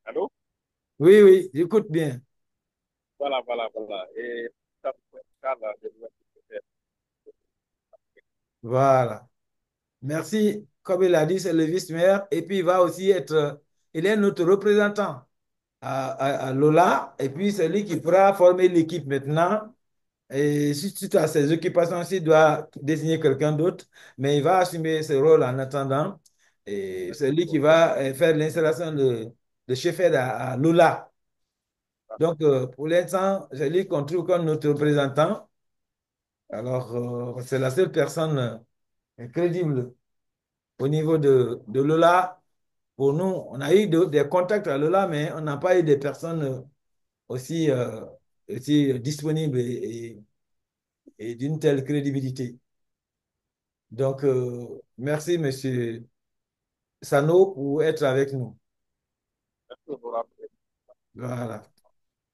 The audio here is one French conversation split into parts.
Allô? Oui, oui, j'écoute bien. Voilà, voilà, voilà. Et ça me fait ça, là, je dois te faire. Voilà. Merci. Comme il a dit, c'est le vice-maire. Et puis, il va aussi être, il est notre représentant à Lola. Et puis, c'est lui qui pourra former l'équipe maintenant. Et suite à ses occupations, s'il doit désigner quelqu'un d'autre, mais il va assumer ce rôle en attendant. Et c'est lui qui va faire l'installation de chef à Lola. Donc, pour l'instant, c'est lui qu'on trouve comme notre représentant. Alors, c'est la seule personne crédible au niveau de Lola. Pour nous, on a eu des contacts à Lola, mais on n'a pas eu des personnes aussi, aussi disponibles et d'une telle crédibilité. Donc, merci, Monsieur Sano, pour être avec nous. Merci de vous rappeler. Voilà.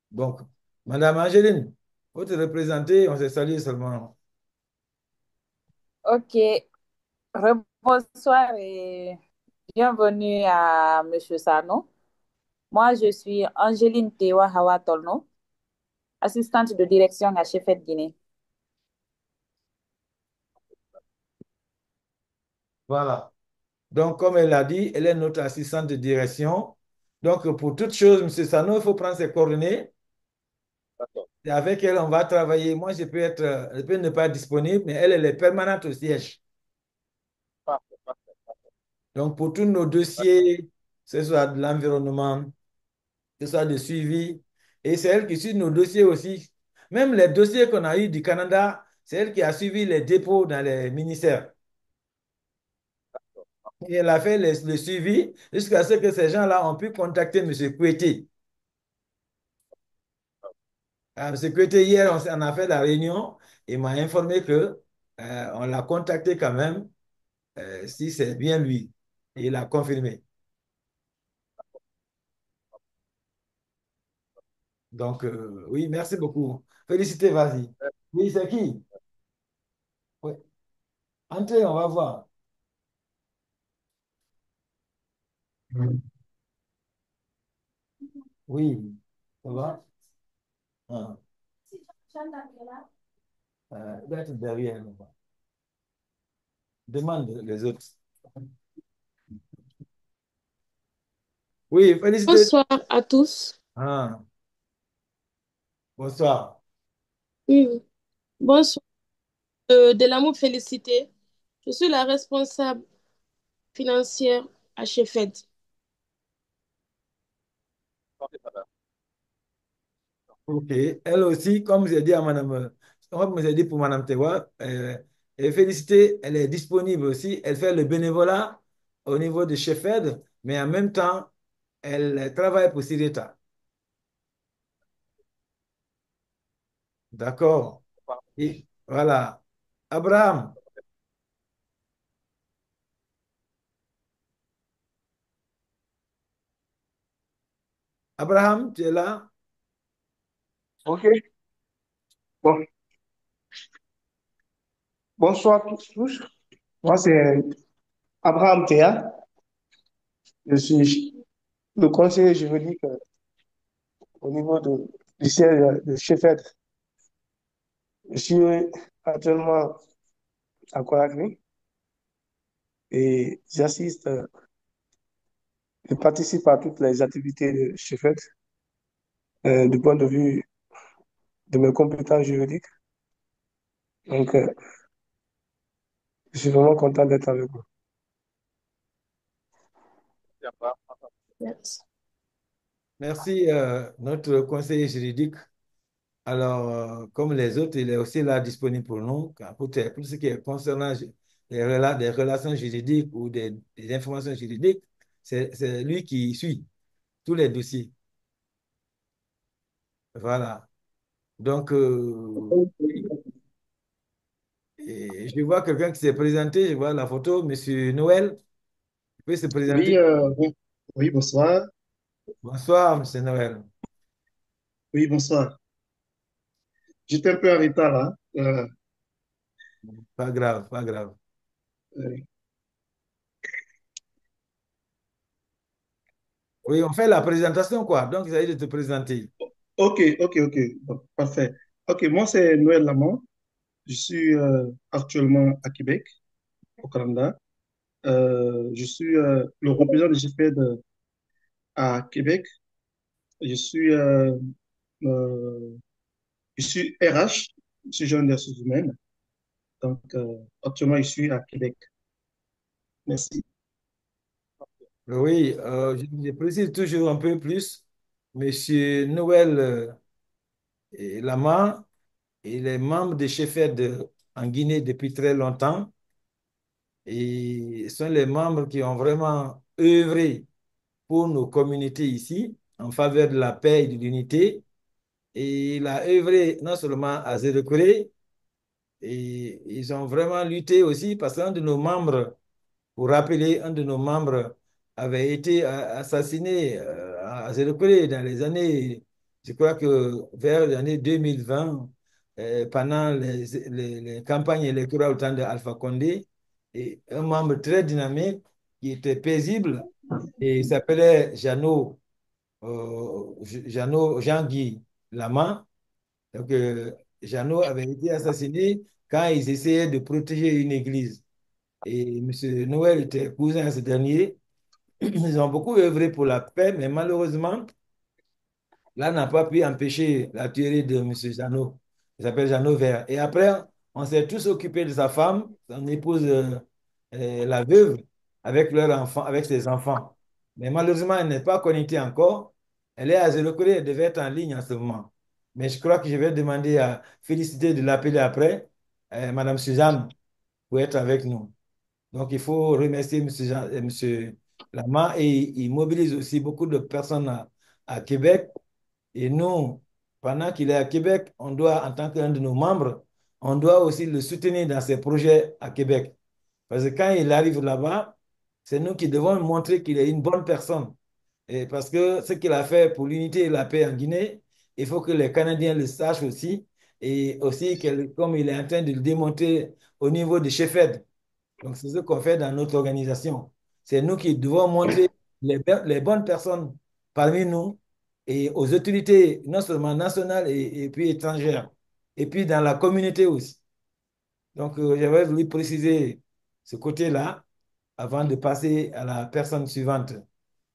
Donc, Madame Angéline, vous te représenter, on s'est salué seulement. Ok, bonsoir et bienvenue à Monsieur Sano. Moi, je suis Angéline Tewa Hawa Tolno, assistante de direction à Chefet Guinée. Voilà. Donc, comme elle l'a dit, elle est notre assistante de direction. Donc, pour toute chose, Monsieur Sano, il faut prendre ses coordonnées. D'accord. C'est avec elle, on va travailler. Moi, je peux ne pas être disponible, mais elle, elle est permanente au siège. Parfait, parfait. Donc, pour tous nos dossiers, que ce soit de l'environnement, que ce soit de suivi, et c'est elle qui suit nos dossiers aussi. Même les dossiers qu'on a eus du Canada, c'est elle qui a suivi les dépôts dans les ministères. Et elle a fait le suivi jusqu'à ce que ces gens-là ont pu contacter M. Kouété. M. Kouété, hier, on a fait la réunion. Il m'a informé que on l'a contacté quand même, si c'est bien lui. Et il a confirmé. Donc, oui, merci beaucoup. Félicité, vas-y. Oui, c'est qui? Oui. Entrez, on va voir. Oui, ça va? Ah, il doit être derrière. Là-bas. Demande les autres. Oui, félicité. Bonsoir à tous. Ah, bonsoir. Oui, oui. Bonsoir. De l'amour félicité. Je suis la responsable financière à Chefed. Santé, madame. OK. Elle aussi, comme j'ai dit à Madame, comme j'ai dit pour Madame Tewa, et félicité, elle est disponible aussi. Elle fait le bénévolat au niveau de Sheffield, mais en même temps, elle travaille pour Sireta. D'accord. Et voilà. Abraham, Abraham, tu es là? Ok, bon, bonsoir tous. Moi, c'est Abraham Théa. Je suis le conseiller juridique au niveau du siège de Sheffield. Je suis actuellement à Conakry et j'assiste, je participe à toutes les activités de Sheffield du point de vue de mes compétences juridiques. Donc, je suis vraiment content d'être avec vous. Bien, pas. Yes. Merci, notre conseiller juridique. Alors, comme les autres, il est aussi là disponible pour nous, pour ce qui est concernant des relations juridiques ou des informations juridiques, c'est lui qui suit tous les dossiers. Voilà. Donc, et je vois quelqu'un qui s'est présenté, je vois la photo, Monsieur Noël, il peut se Oui, présenter. oui, bonsoir. Bonsoir, Monsieur Noël. Oui, bonsoir. J'étais un peu en retard là. Pas grave, pas grave. Euh, Oui, on fait la présentation, quoi. Donc, il s'agit de te présenter. Ok, ok, ok. Bon, parfait. Ok, moi, c'est Noël Lamont. Je suis actuellement à Québec, au Canada. Je suis le représentant de GFED à Québec. Je suis, euh, euh, je suis RH, je suis jeune des ressources humaines. Donc, actuellement, je suis à Québec. Merci. Oui, je précise toujours un peu plus. Monsieur Noël Lama, il est membre de CHEFED en Guinée depuis très longtemps. Et ce sont les membres qui ont vraiment œuvré pour nos communautés ici, en faveur de la paix et de l'unité. Et il a œuvré non seulement à Zérekoré, et ils ont vraiment lutté aussi parce qu'un de nos membres, pour rappeler, un de nos membres avait été assassiné à Zérekoré dans les années, je crois que vers les années 2020, pendant les campagnes électorales au temps de Alpha Condé, et un membre très dynamique qui était paisible et il s'appelait Jeannot Jean-Guy Lama. Donc, Jeannot avait été assassiné quand ils essayaient de protéger une église. Et M. Noël était cousin à ce dernier. Ils ont beaucoup œuvré pour la paix, mais malheureusement, là n'a pas pu empêcher la tuerie de M. Jeannot. Il s'appelle Jeannot Vert. Et après, on s'est tous occupés de sa femme, son épouse, la veuve, avec leur enfant, avec ses enfants. Mais malheureusement, elle n'est pas connectée encore. Elle est à Zérokoré, elle devait être en ligne en ce moment. Mais je crois que je vais demander à Félicité de l'appeler après, Madame Suzanne, pour être avec nous. Donc, il faut remercier M. Lama et il mobilise aussi beaucoup de personnes à Québec et nous, pendant qu'il est à Québec, on doit, en tant qu'un de nos membres, on doit aussi le soutenir dans ses projets à Québec. Parce que quand il arrive là-bas, c'est nous qui devons montrer qu'il est une bonne personne. Et parce que ce qu'il a fait pour l'unité et la paix en Guinée, il faut que les Canadiens le sachent aussi. Et aussi, comme il est en train de le démontrer au niveau de Sheffield. Donc, c'est ce qu'on fait dans notre organisation. C'est nous qui devons montrer les bonnes personnes parmi nous et aux autorités, non seulement nationales et puis étrangères, et puis dans la communauté aussi. Donc, j'avais voulu préciser ce côté-là avant de passer à la personne suivante.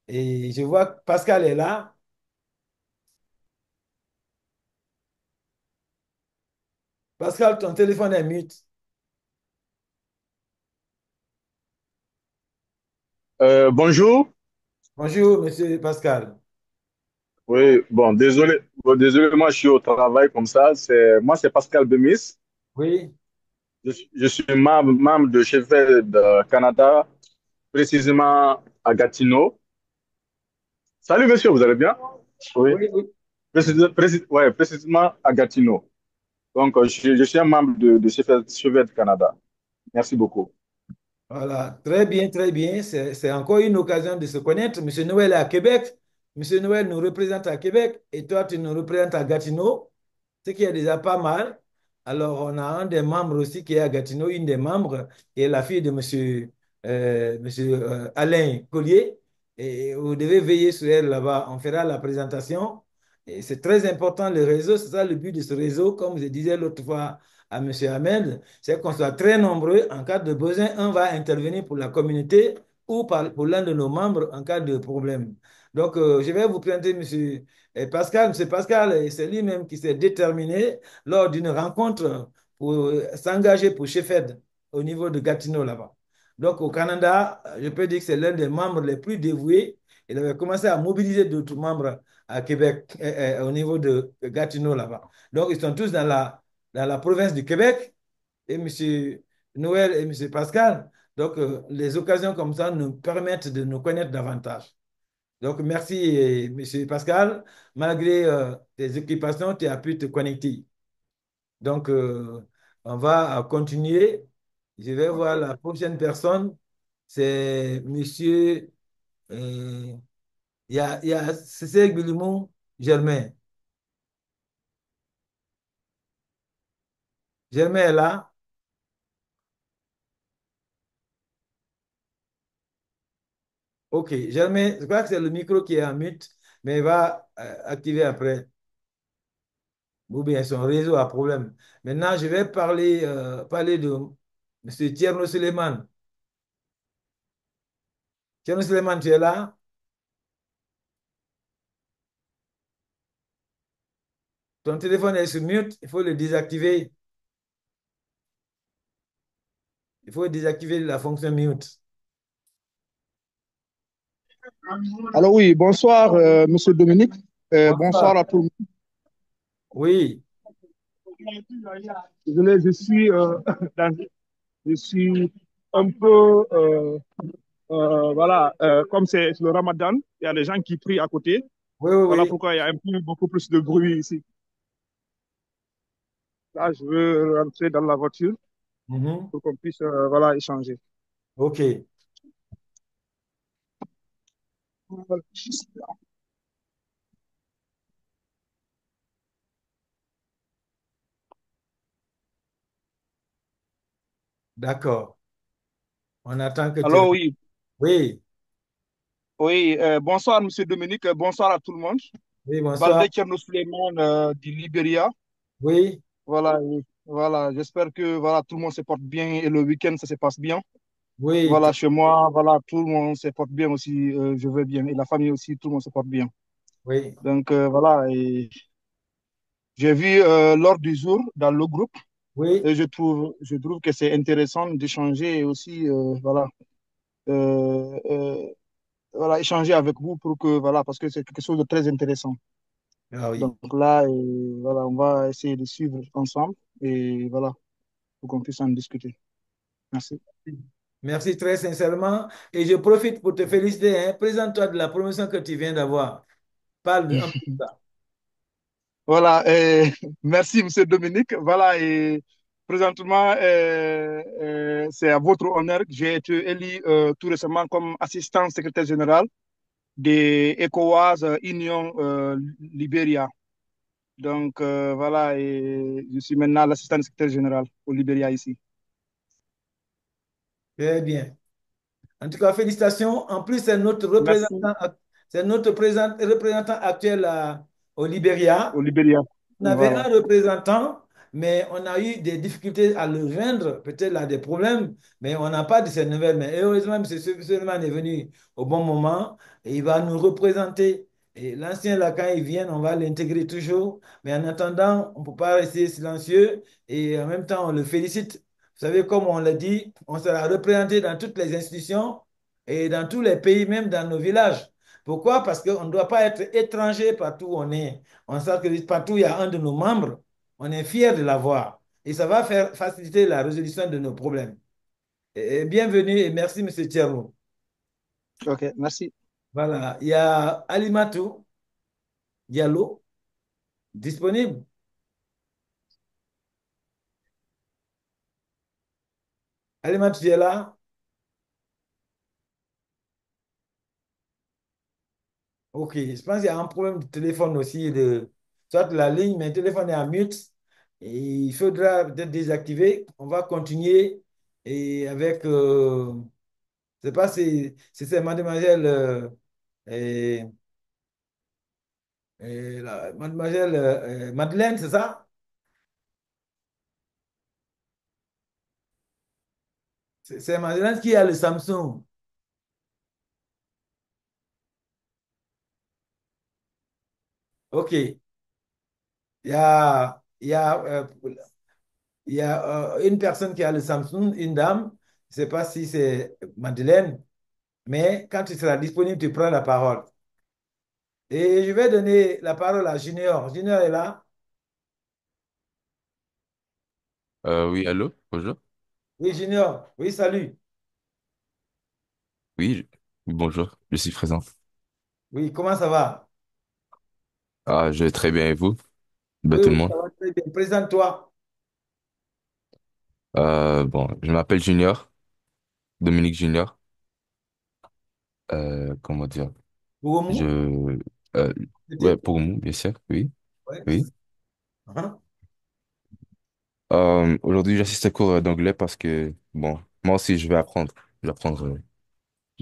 Et je vois que Pascal est là. Pascal, ton téléphone est mute. Bonjour. Bonjour, monsieur Pascal. Oui, bon, désolé. Bon, désolé, moi, je suis au travail comme ça. Moi, c'est Pascal Bemis. Oui, Je suis membre de Chefferie de Canada, précisément à Gatineau. Salut, monsieur, vous allez bien? Oui, oui, oui. ouais, précisément à Gatineau. Donc, je suis un membre de Chefferie de Canada. Merci beaucoup. Voilà, très bien, très bien. C'est encore une occasion de se connaître. Monsieur Noël est à Québec. Monsieur Noël nous représente à Québec et toi, tu nous représentes à Gatineau, ce qui est déjà pas mal. Alors, on a un des membres aussi qui est à Gatineau, une des membres qui est la fille de monsieur Alain Collier. Et vous devez veiller sur elle là-bas. On fera la présentation. Et c'est très important, le réseau. C'est ça le but de ce réseau. Comme je disais l'autre fois à monsieur Ahmed, c'est qu'on soit très nombreux. En cas de besoin, un va intervenir pour la communauté ou pour l'un de nos membres en cas de problème. Donc, je vais vous présenter monsieur Pascal. Monsieur Pascal, c'est lui-même qui s'est déterminé lors d'une rencontre pour s'engager pour Sheffield au niveau de Gatineau là-bas. Donc, au Canada, je peux dire que c'est l'un des membres les plus dévoués. Il avait commencé à mobiliser d'autres membres à Québec, au niveau de Gatineau là-bas. Donc, ils sont tous dans la province du Québec, et M. Noël et M. Pascal. Donc, les occasions comme ça nous permettent de nous connaître davantage. Donc, merci, M. Pascal. Malgré tes occupations, tu as pu te connecter. Donc, on va continuer. Je vais voir la prochaine personne. C'est Monsieur, il y a Cécile Guillemot Germain. Germain est là. Ok, Germain, je crois que c'est le micro qui est en mute, mais il va activer après. Ou bien son réseau a problème. Maintenant, je vais parler de M. Tierno Suleiman. Tierno Suleiman, tu es là? Ton téléphone est sur mute, il faut le désactiver. Il faut désactiver la fonction mute. Alors oui, bonsoir, Monsieur Dominique. Bonsoir Bonsoir. à tout le monde. Oui, Désolé, dans- je suis un peu, voilà, comme c'est le Ramadan, il y a des gens qui prient à côté. oui, oui, Voilà oui. pourquoi il y a beaucoup plus de bruit ici. Là, je veux rentrer dans la voiture Mhm. pour qu'on puisse, voilà, échanger. Ok, Voilà. d'accord. On attend que tu... Alors oui, Oui, oui, bonsoir, Monsieur Dominique. Bonsoir à tout le monde. oui, Balde bonsoir. Thierno Souleymane du Libéria. Oui, Voilà, voilà. J'espère que voilà, tout le monde se porte bien et le week-end, ça se passe bien. oui, Voilà, chez moi, voilà, tout le monde se porte bien aussi. Je vais bien. Et la famille aussi, tout le monde se porte bien. oui, Donc, voilà. Et j'ai vu l'ordre du jour dans le groupe oui. et je trouve que c'est intéressant d'échanger et aussi, euh, euh, voilà, échanger avec vous pour que, voilà, parce que c'est quelque chose de très intéressant. Ah oui. Donc là, voilà, on va essayer de suivre ensemble et voilà, pour qu'on puisse en discuter. Merci. Merci très sincèrement. Et je profite pour te féliciter, hein. Présente-toi de la promotion que tu viens d'avoir. Un peu de ça. Voilà, merci Monsieur Dominique. Voilà, et présentement, c'est à votre honneur que j'ai été élu tout récemment comme assistant secrétaire général de ECOWAS Union Libéria. Donc voilà, et je suis maintenant l'assistant secrétaire général au Libéria ici. Très bien. En tout cas, félicitations. En plus, Merci c'est notre représentant actuel au au Libéria. Libéria. On avait Voilà. un représentant, mais on a eu des difficultés à le joindre, peut-être là des problèmes, mais on n'a pas de ces nouvelles. Mais heureusement, M. Suleiman est venu au bon moment et il va nous représenter. Et l'ancien, là, quand il vient, on va l'intégrer toujours. Mais en attendant, on ne peut pas rester silencieux et en même temps, on le félicite. Vous savez, comme on l'a dit, on sera représenté dans toutes les institutions et dans tous les pays, même dans nos villages. Pourquoi? Parce qu'on ne doit pas être étranger partout où on est. On sait que partout, il y a un de nos membres. On est fier de l'avoir. Et ça va faire faciliter la résolution de nos problèmes. Et bienvenue et merci, Monsieur Thierno. OK, merci. Voilà. Il y a Alimatou Diallo disponible. Alimatou, tu es là? OK. Je pense qu'il y a un problème de téléphone aussi. Soit la ligne, mais le téléphone est en mute. Et il faudra peut-être désactiver. On va continuer et avec, je ne sais pas si c'est mademoiselle mademoiselle Madeleine, c'est ça? C'est Madeleine qui a le Samsung. OK. Il y a une personne qui a le Samsung, une dame. Je ne sais pas si c'est Madeleine, mais quand tu seras disponible, tu prends la parole. Et je vais donner la parole à Junior. Junior est là? Oui, allô, bonjour. Oui, Junior. Oui, salut. Oui, bonjour, je suis présent. Oui, comment ça va? Ah, je vais très bien et vous? Ben, Oui, tout oui, le monde. ça va très bien. Présente-toi. Bon, je m'appelle Junior, Dominique Junior. Comment dire? Je, Gourou? euh, ouais, Peut-être? pour vous, bien sûr, oui, Ouais. oui. Hein? Aujourd'hui, j'assiste à cours d'anglais parce que, bon, moi aussi, je vais apprendre. Je vais apprendre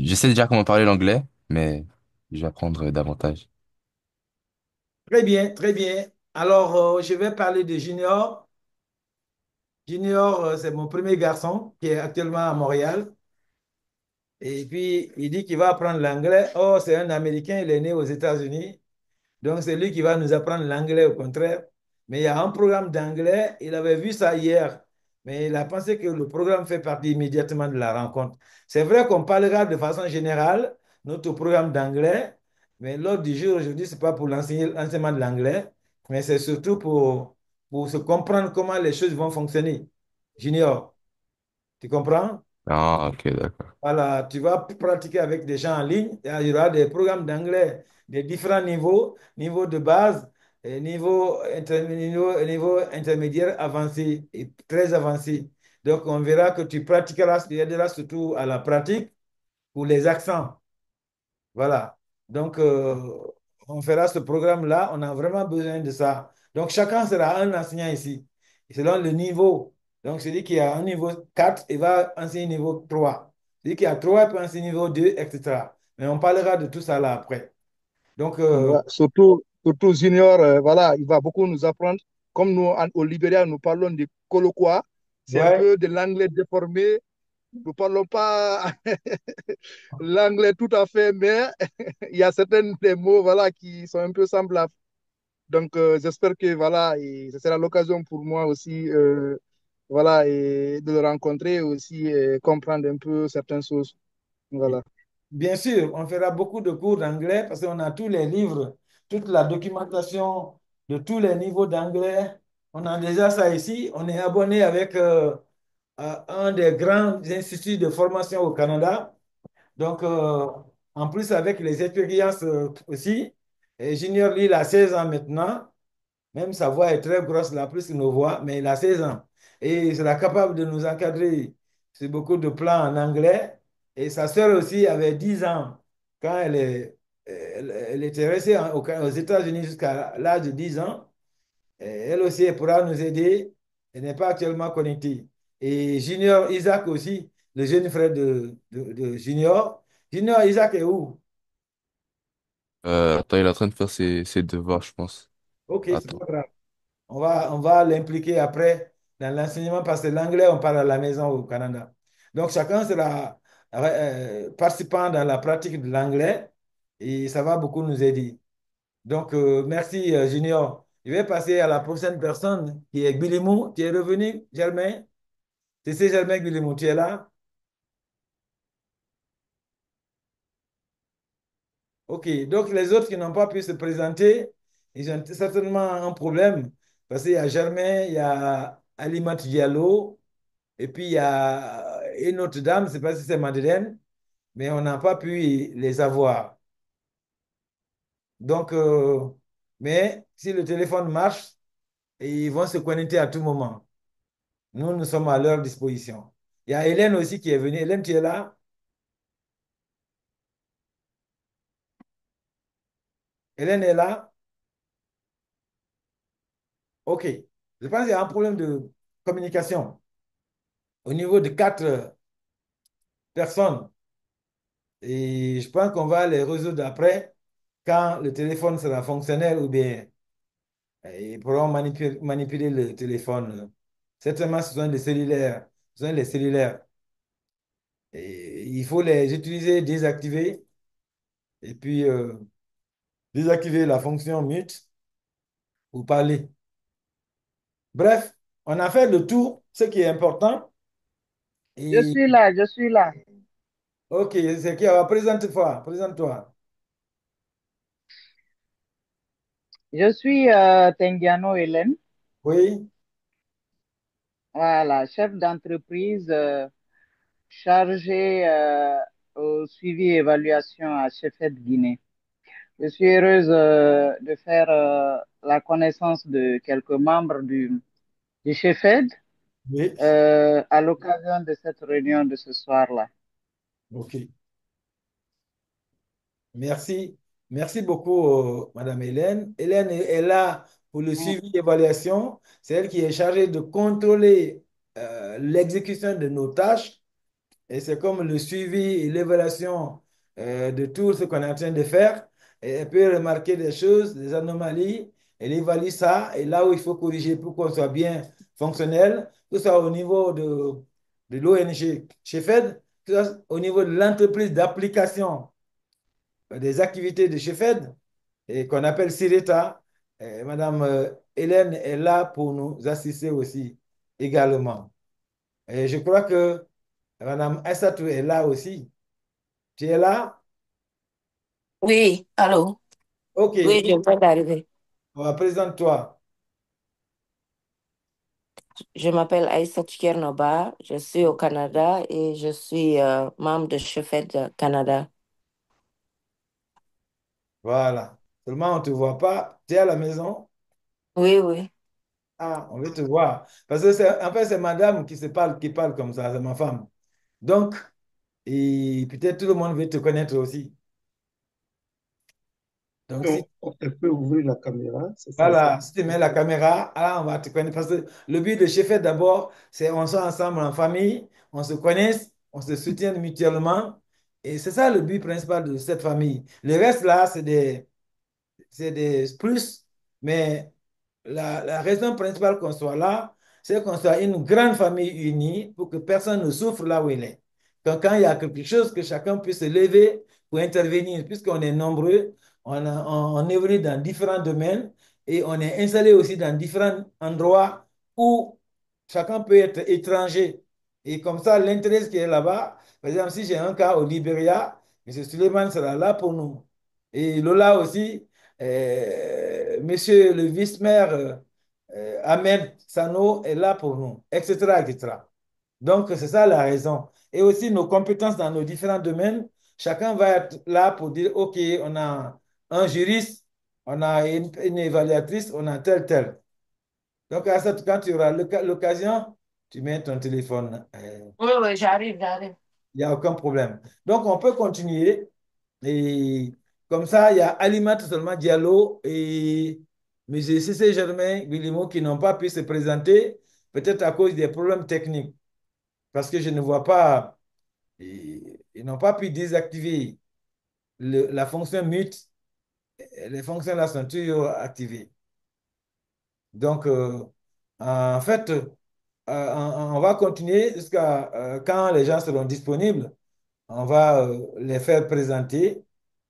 Je sais déjà comment parler l'anglais, mais je vais apprendre davantage. Très bien, très bien. Alors, je vais parler de Junior. Junior, c'est mon premier garçon qui est actuellement à Montréal. Et puis, il dit qu'il va apprendre l'anglais. Oh, c'est un Américain, il est né aux États-Unis. Donc, c'est lui qui va nous apprendre l'anglais au contraire. Mais il y a un programme d'anglais, il avait vu ça hier, mais il a pensé que le programme fait partie immédiatement de la rencontre. C'est vrai qu'on parlera de façon générale, notre programme d'anglais, mais l'ordre du jour aujourd'hui, ce n'est pas pour l'enseignement de l'anglais, mais c'est surtout pour se comprendre comment les choses vont fonctionner. Junior, tu comprends? Ah, ok, d'accord. Voilà, tu vas pratiquer avec des gens en ligne. Il y aura des programmes d'anglais de différents niveaux, niveau de base, et niveau intermédiaire avancé et très avancé. Donc, on verra que tu pratiqueras, tu aideras surtout à la pratique pour les accents. Voilà. Donc, on fera ce programme-là. On a vraiment besoin de ça. Donc, chacun sera un enseignant ici, selon le niveau. Donc, celui qui a un niveau 4, il va enseigner niveau 3. Celui qui a 3, il peut enseigner niveau 2, etc. Mais on parlera de tout ça là après. Donc, Ouais, surtout Junior, voilà, il va beaucoup nous apprendre. Comme nous, au Libéria, nous parlons de colloquia. C'est un ouais. peu de l'anglais déformé. Nous ne parlons pas l'anglais tout à fait, mais il y a certains des mots voilà, qui sont un peu semblables. Donc, j'espère que voilà, et ce sera l'occasion pour moi aussi voilà, et de le rencontrer et aussi comprendre un peu certaines choses. Voilà. Bien sûr, on fera beaucoup de cours d'anglais parce qu'on a tous les livres, toute la documentation de tous les niveaux d'anglais. On a déjà ça ici. On est abonné avec à un des grands instituts de formation au Canada. Donc, en plus, avec les expériences aussi, et Junior, lui, il a 16 ans maintenant. Même sa voix est très grosse, là, plus que nos voix, mais il a 16 ans. Et il sera capable de nous encadrer sur beaucoup de plans en anglais. Et sa sœur aussi avait 10 ans quand elle était restée aux États-Unis jusqu'à l'âge de 10 ans. Et elle aussi, elle pourra nous aider. Elle n'est pas actuellement connectée. Et Junior Isaac aussi, le jeune frère de Junior. Junior Isaac est où? Attends, il est en train de faire ses devoirs, je pense. Ok, c'est Attends. pas grave. On va l'impliquer après dans l'enseignement parce que l'anglais, on parle à la maison au Canada. Donc, chacun sera participant dans la pratique de l'anglais et ça va beaucoup nous aider. Donc, merci, Junior. Je vais passer à la prochaine personne qui est Guillemot. Tu es revenu, Germain? C'est Germain Guillemot, tu es là? OK. Donc, les autres qui n'ont pas pu se présenter, ils ont certainement un problème parce qu'il y a Germain, il y a Alimat Diallo. Et puis, il y a une autre dame, je ne sais pas si c'est Madeleine, mais on n'a pas pu les avoir. Donc, mais si le téléphone marche, ils vont se connecter à tout moment. Nous sommes à leur disposition. Il y a Hélène aussi qui est venue. Hélène, tu es là? Hélène est là? OK. Je pense qu'il y a un problème de communication au niveau de 4 personnes. Et je pense qu'on va les résoudre après quand le téléphone sera fonctionnel ou bien ils pourront manipuler le téléphone. Certainement, ce sont des cellulaires. Ce sont les cellulaires. Et il faut les utiliser, désactiver, et puis désactiver la fonction mute pour parler. Bref, on a fait le tour, ce qui est important. Je Et suis là, je suis là. OK, c'est qui? Alors, présente-toi, présente-toi. Je suis Tengiano Hélène, Oui, voilà, chef d'entreprise chargée au suivi et évaluation à Chefet Guinée. Je suis heureuse de faire la connaissance de quelques membres du Chefed oui, à l'occasion de cette réunion de ce soir-là. OK. Merci. Merci beaucoup, Madame Hélène. Hélène est là pour le Mm. suivi et évaluation. C'est elle qui est chargée de contrôler l'exécution de nos tâches. Et c'est comme le suivi et l'évaluation de tout ce qu'on est en train de faire. Et elle peut remarquer des choses, des anomalies, elle évalue ça. Et là où il faut corriger pour qu'on soit bien fonctionnel, que ce soit au niveau de l'ONG chez FED, que ce soit au niveau de l'entreprise d'application des activités de chez FED, et qu'on appelle CIRETA. Madame Hélène est là pour nous assister aussi également. Et je crois que Madame Aissatou est là aussi. Tu es là? Oui, allô? OK. Oui, je viens d'arriver. Présente-toi. Je m'appelle Aïssa Tchernoba, je suis au Canada et je suis membre de Chefed Canada. Voilà. Seulement, on ne te voit pas. Tu es à la maison? Oui, oui. Ah, on veut te voir. Parce que en fait, c'est madame qui parle comme ça, c'est ma femme. Donc, et peut-être tout le monde veut te connaître aussi. Donc, si Elle peut ouvrir la caméra, c'est ça. voilà, si tu mets la caméra, là, on va te connaître. Parce que le but de Chefet, d'abord, c'est on soit ensemble en famille, on se connaisse, on se soutient mutuellement. Et c'est ça le but principal de cette famille. Le reste, là, c'est des plus, mais la raison principale qu'on soit là, c'est qu'on soit une grande famille unie pour que personne ne souffre là où il est. Quand il y a quelque chose, que chacun puisse se lever pour intervenir, puisqu'on est nombreux, on évolue dans différents domaines et on est installé aussi dans différents endroits où chacun peut être étranger. Et comme ça, l'intérêt qui est là-bas, par exemple, si j'ai un cas au Libéria, M. Suleiman sera là pour nous. Et Lola aussi, Monsieur le vice-maire Ahmed Sano est là pour nous, etc., etc. Donc, c'est ça la raison. Et aussi nos compétences dans nos différents domaines. Chacun va être là pour dire, OK, on a un juriste, on a une évaluatrice, on a tel, tel. Donc, à ça, quand tu auras l'occasion, tu mets ton téléphone. Oui, oui, j'arrive. Il n'y a aucun problème. Donc, on peut continuer. Et comme ça, il y a Alimatu seulement Diallo et M. C.C. Germain Guillemot qui n'ont pas pu se présenter, peut-être à cause des problèmes techniques, parce que je ne vois pas, ils n'ont pas pu désactiver la fonction mute. Les fonctions là sont toujours activées. Donc, en fait, on va continuer jusqu'à quand les gens seront disponibles. On va les faire présenter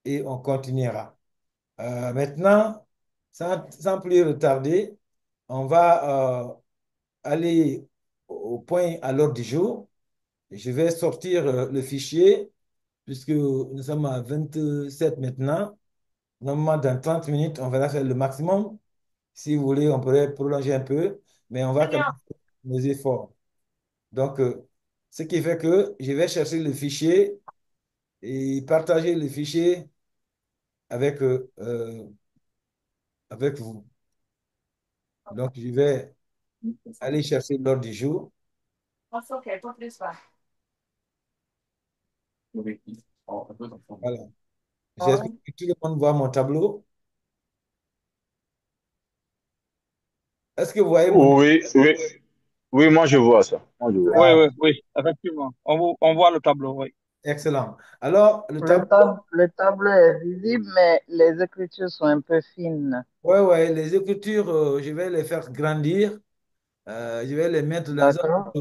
et on continuera. Maintenant, sans plus retarder, on va aller au point à l'ordre du jour. Je vais sortir le fichier puisque nous sommes à 27 maintenant. Normalement, dans 30 minutes, on va faire le maximum. Si vous voulez, on pourrait prolonger un peu, mais on va quand même faire nos efforts. Donc, ce qui fait que je vais chercher le fichier et partager le fichier avec, avec vous. Donc, je vais aller chercher l'ordre du jour. Voilà. J'espère que tout le monde voit mon tableau. Est-ce que vous voyez mon tableau? Oui, oui, oui, moi je vois ça. Moi je vois. Oui, Ah, oui, oui, effectivement. On voit le tableau, oui. excellent. Alors, le tableau, Le tableau est visible, mais les écritures sont un peu fines. ouais, les écritures, je vais les faire grandir. Je vais les mettre dans D'accord?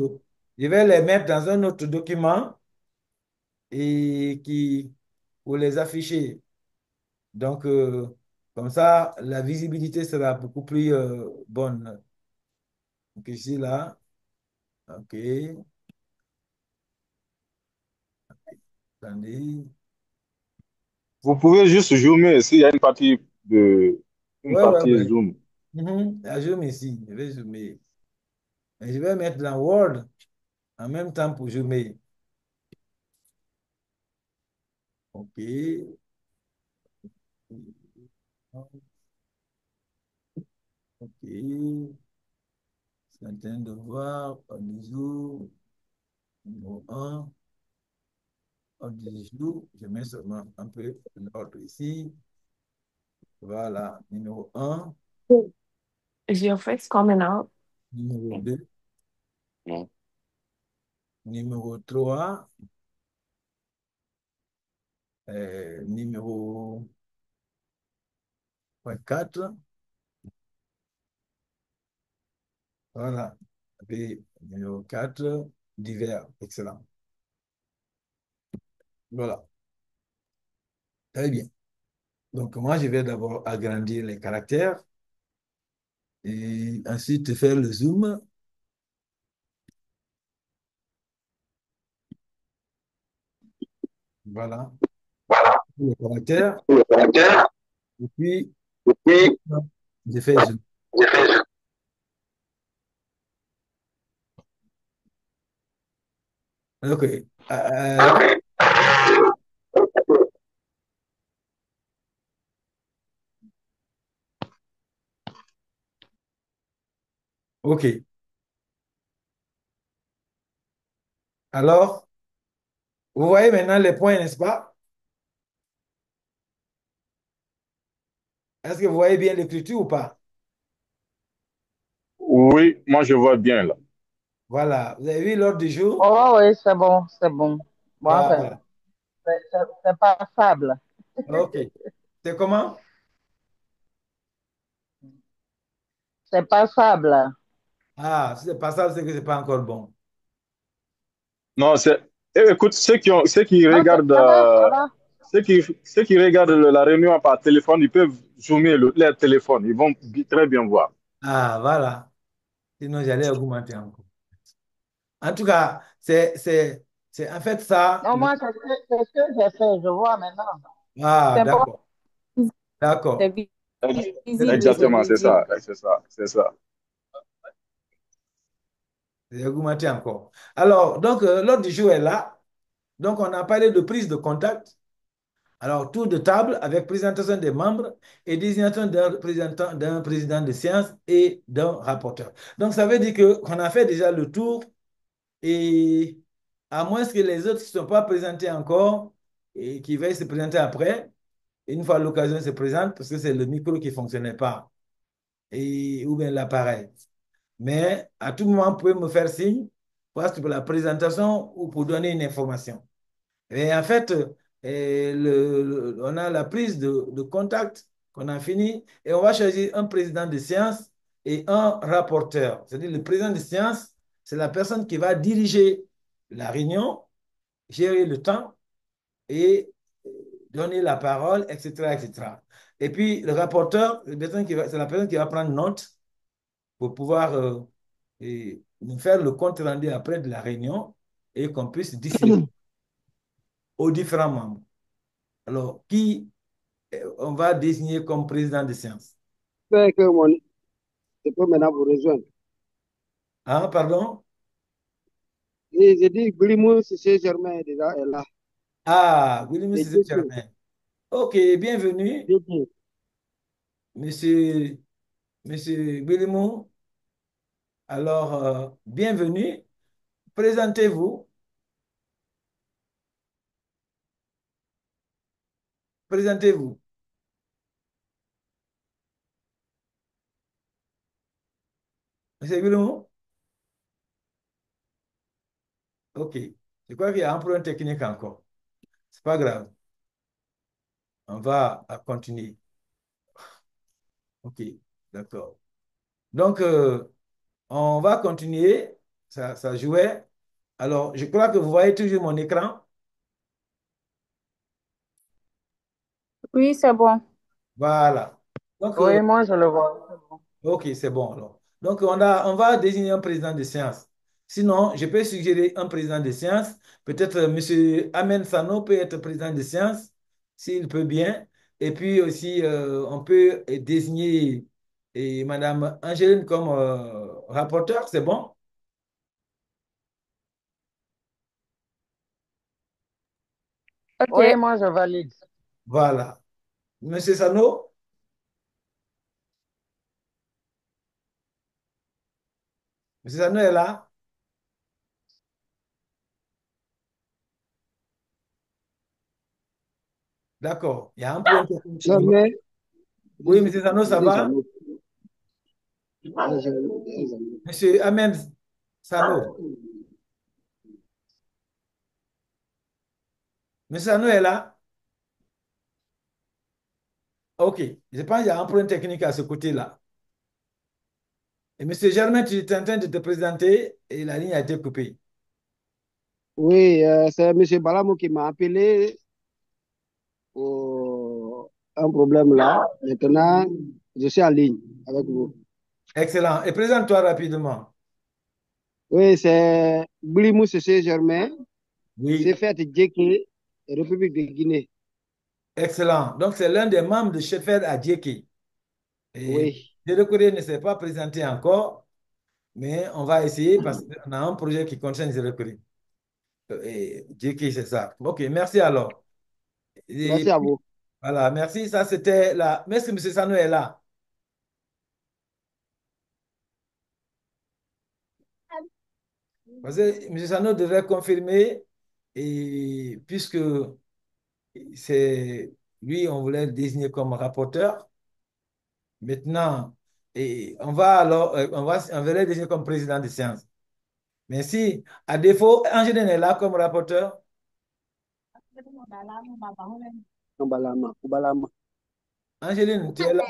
je vais les mettre dans un autre document et pour les afficher. Donc, comme ça, la visibilité sera beaucoup plus bonne. Donc, ici, là, OK. Attendez. Vous pouvez juste zoomer s'il y a une partie Ouais. zoom. Je zoome ici. Je vais zoomer. Et je vais mettre dans Word en même temps pour zoomer. OK. OK. C'est en train de voir au niveau numéro 1. Au jour, je mets seulement un peu l'ordre ici. Voilà, numéro 1, Is your face coming out? numéro 2, Yeah. Numéro 3, numéro 4, voilà. Et numéro 4, divers, excellent. Voilà, très bien. Donc, moi, je vais d'abord agrandir les caractères et ensuite faire le zoom. Voilà, les caractères. Et puis, je fais zoom. OK. OK. Alors, vous voyez maintenant les points, n'est-ce pas? Est-ce que vous voyez bien l'écriture ou pas? Oui, moi je vois bien là. Voilà. Vous avez vu l'ordre du jour? Oh, oui, c'est bon, c'est bon. Bon, enfin, Voilà. c'est passable. OK. C'est comment? C'est passable. Ah, si c'est pas ça, c'est que c'est pas encore bon. Non, c'est. Écoute, ceux qui Non, regardent, ça va, ça va. ceux qui regardent la réunion par téléphone, ils peuvent zoomer leur téléphone. Ils vont très bien voir. Ah, voilà. Sinon, j'allais augmenter encore. En tout cas, c'est en fait ça. Non, moi, c'est ce que j'ai fait, je vois maintenant. Ah, C'est bon, d'accord. c'est D'accord. visible, c'est Exactement, c'est visible. ça, c'est ça, c'est ça. J'ai augmenté encore. Alors, donc, l'ordre du jour est là. Donc, on a parlé de prise de contact. Alors, tour de table avec présentation des membres et désignation d'un président de séance et d'un rapporteur. Donc, ça veut dire qu'on a fait déjà le tour et à moins que les autres qui ne sont pas présentés encore et qui veuillent se présenter après, une fois l'occasion se présente, parce que c'est le micro qui ne fonctionnait pas ou bien l'appareil. Mais à tout moment, vous pouvez me faire signe, soit pour la présentation ou pour donner une information. Et en fait, on a la prise de contact qu'on a fini et on va choisir un président de séance et un rapporteur. C'est-à-dire le président de séance, c'est la personne qui va diriger la réunion, gérer le temps et donner la parole, etc., etc. Et puis le rapporteur, c'est la personne qui va prendre note pour pouvoir nous faire le compte rendu après de la réunion et qu'on puisse distribuer aux différents membres. Alors, qui on va désigner comme président de séance? Je peux maintenant vous rejoindre. Ah, pardon? Et j'ai dit, Glimou, c'est Germain est déjà est là. Ah, William Et Cissé Germain. OK, bienvenue, Dieu, monsieur, monsieur William. Alors, bienvenue. Présentez-vous. Présentez-vous. Monsieur William? OK. Je crois qu'il y a un problème technique encore. C'est pas grave. On va continuer. OK, d'accord. Donc, on va continuer. Ça jouait. Alors, je crois que vous voyez toujours mon écran. Oui, c'est bon. Voilà. Donc, Oui, moi, je le vois. C'est bon. OK, c'est bon alors. Donc, on va désigner un président de séance. Sinon, je peux suggérer un président de séance. Peut-être M. Amen Sano peut être président de séance, s'il peut bien. Et puis aussi, on peut désigner Mme Angéline comme rapporteur, c'est bon? Oui, OK. moi, je valide. Voilà. Monsieur Sano? Monsieur Sano est là? D'accord. Il y a un problème technique au niveau. Germain, Oui, Monsieur Sano, ça va? Germain. Monsieur Amen Sano. Monsieur Sano est là? OK. Je pense qu'il y a un problème technique à ce côté-là. Et Monsieur Germain, tu es en train de te présenter et la ligne a été coupée. Oui, c'est M. Balamo qui m'a appelé pour un problème là. Maintenant, je suis en ligne avec vous. Excellent. Et présente-toi rapidement. Oui, c'est Blimou C.C. Germain, c'est Oui, fait Djeke, République de Guinée. excellent. Donc, c'est l'un des membres de Sheffield à Djeki. Et Oui, Djeki ne s'est pas présenté encore, mais on va essayer parce qu'on a un projet qui concerne Djeki. Et Djeki, c'est ça. OK, merci alors. Et merci à puis, vous. voilà, merci. Ça, c'était là. Merci, M. Sano est là. Parce que M. Sano devrait confirmer, et puisque c'est lui, on voulait le désigner comme rapporteur. Maintenant, et on va alors, on va le désigner comme président de séance. Mais si, à défaut, Angèle est là comme rapporteur. Kubalama, Kubalama. Angéline, tu es là?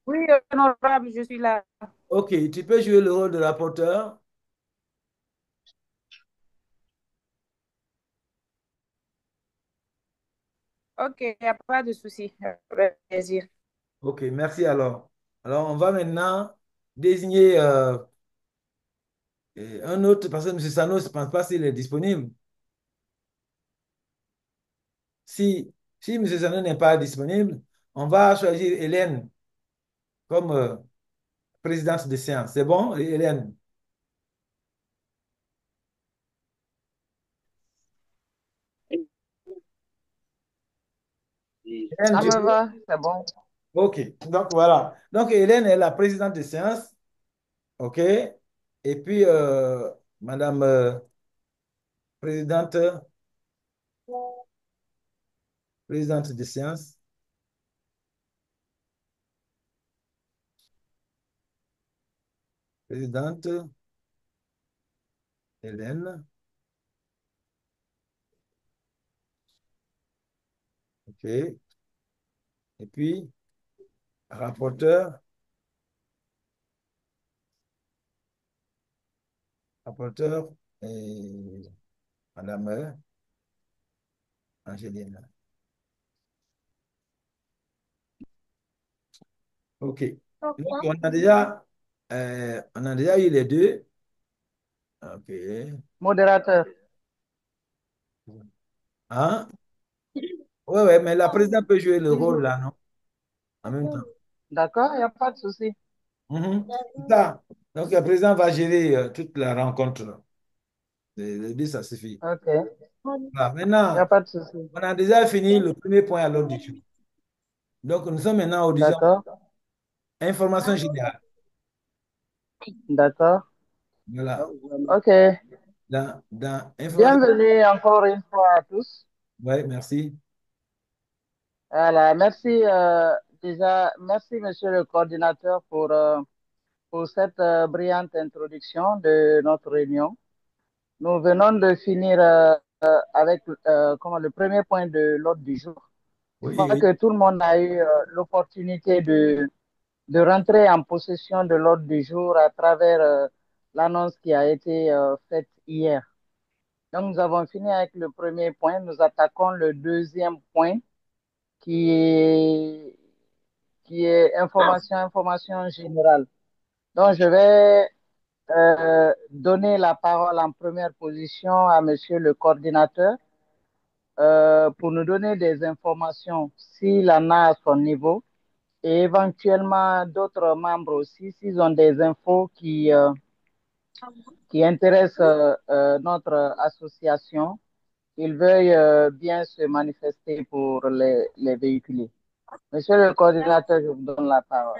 Oui, honorable, je suis là. OK, tu peux jouer le rôle de rapporteur. Ok, il n'y a pas de souci. Avec plaisir. OK, merci alors. Alors, on va maintenant désigner un autre, parce que M. Sano, je ne pense pas s'il est disponible. Si, si M. Sano n'est pas disponible, on va choisir Hélène comme présidente de séance. C'est bon, Hélène? Hélène, Ça tu me peux? va, c'est bon. OK, donc voilà. Donc, Hélène est la présidente de séance. OK? Et puis, Madame présidente, présidente de séance, présidente Hélène. OK. Et puis, rapporteur, rapporteur, et Madame Angéline. OK. Donc, on a déjà eu les deux. OK. Modérateur. Hein? Oui, ouais, mais la présidente peut jouer le rôle là, non? En même temps. D'accord, il n'y a pas de souci. Mhm. C'est ça. Donc, le président va gérer toute la rencontre. Les deux, ça suffit. Ok, il Voilà. n'y a Maintenant, pas de souci. on a déjà fini le premier point à l'ordre du jour. Donc, nous sommes maintenant au disons D'accord, information générale. d'accord. Voilà. Ok. Dans information. Bienvenue encore une fois à tous. Oui, merci. Voilà, merci déjà, merci monsieur le coordinateur pour cette brillante introduction de notre réunion. Nous venons de finir avec comment, le premier point de l'ordre du jour. Je Oui, crois oui. que tout le monde a eu l'opportunité de rentrer en possession de l'ordre du jour à travers l'annonce qui a été faite hier. Donc, nous avons fini avec le premier point. Nous attaquons le deuxième point qui est, qui est information générale. Donc, je vais donner la parole en première position à monsieur le coordinateur pour nous donner des informations s'il en a à son niveau et éventuellement d'autres membres aussi s'ils ont des infos qui intéressent notre association, ils veuillent bien se manifester pour les véhiculer. Monsieur le coordinateur, je vous donne la parole.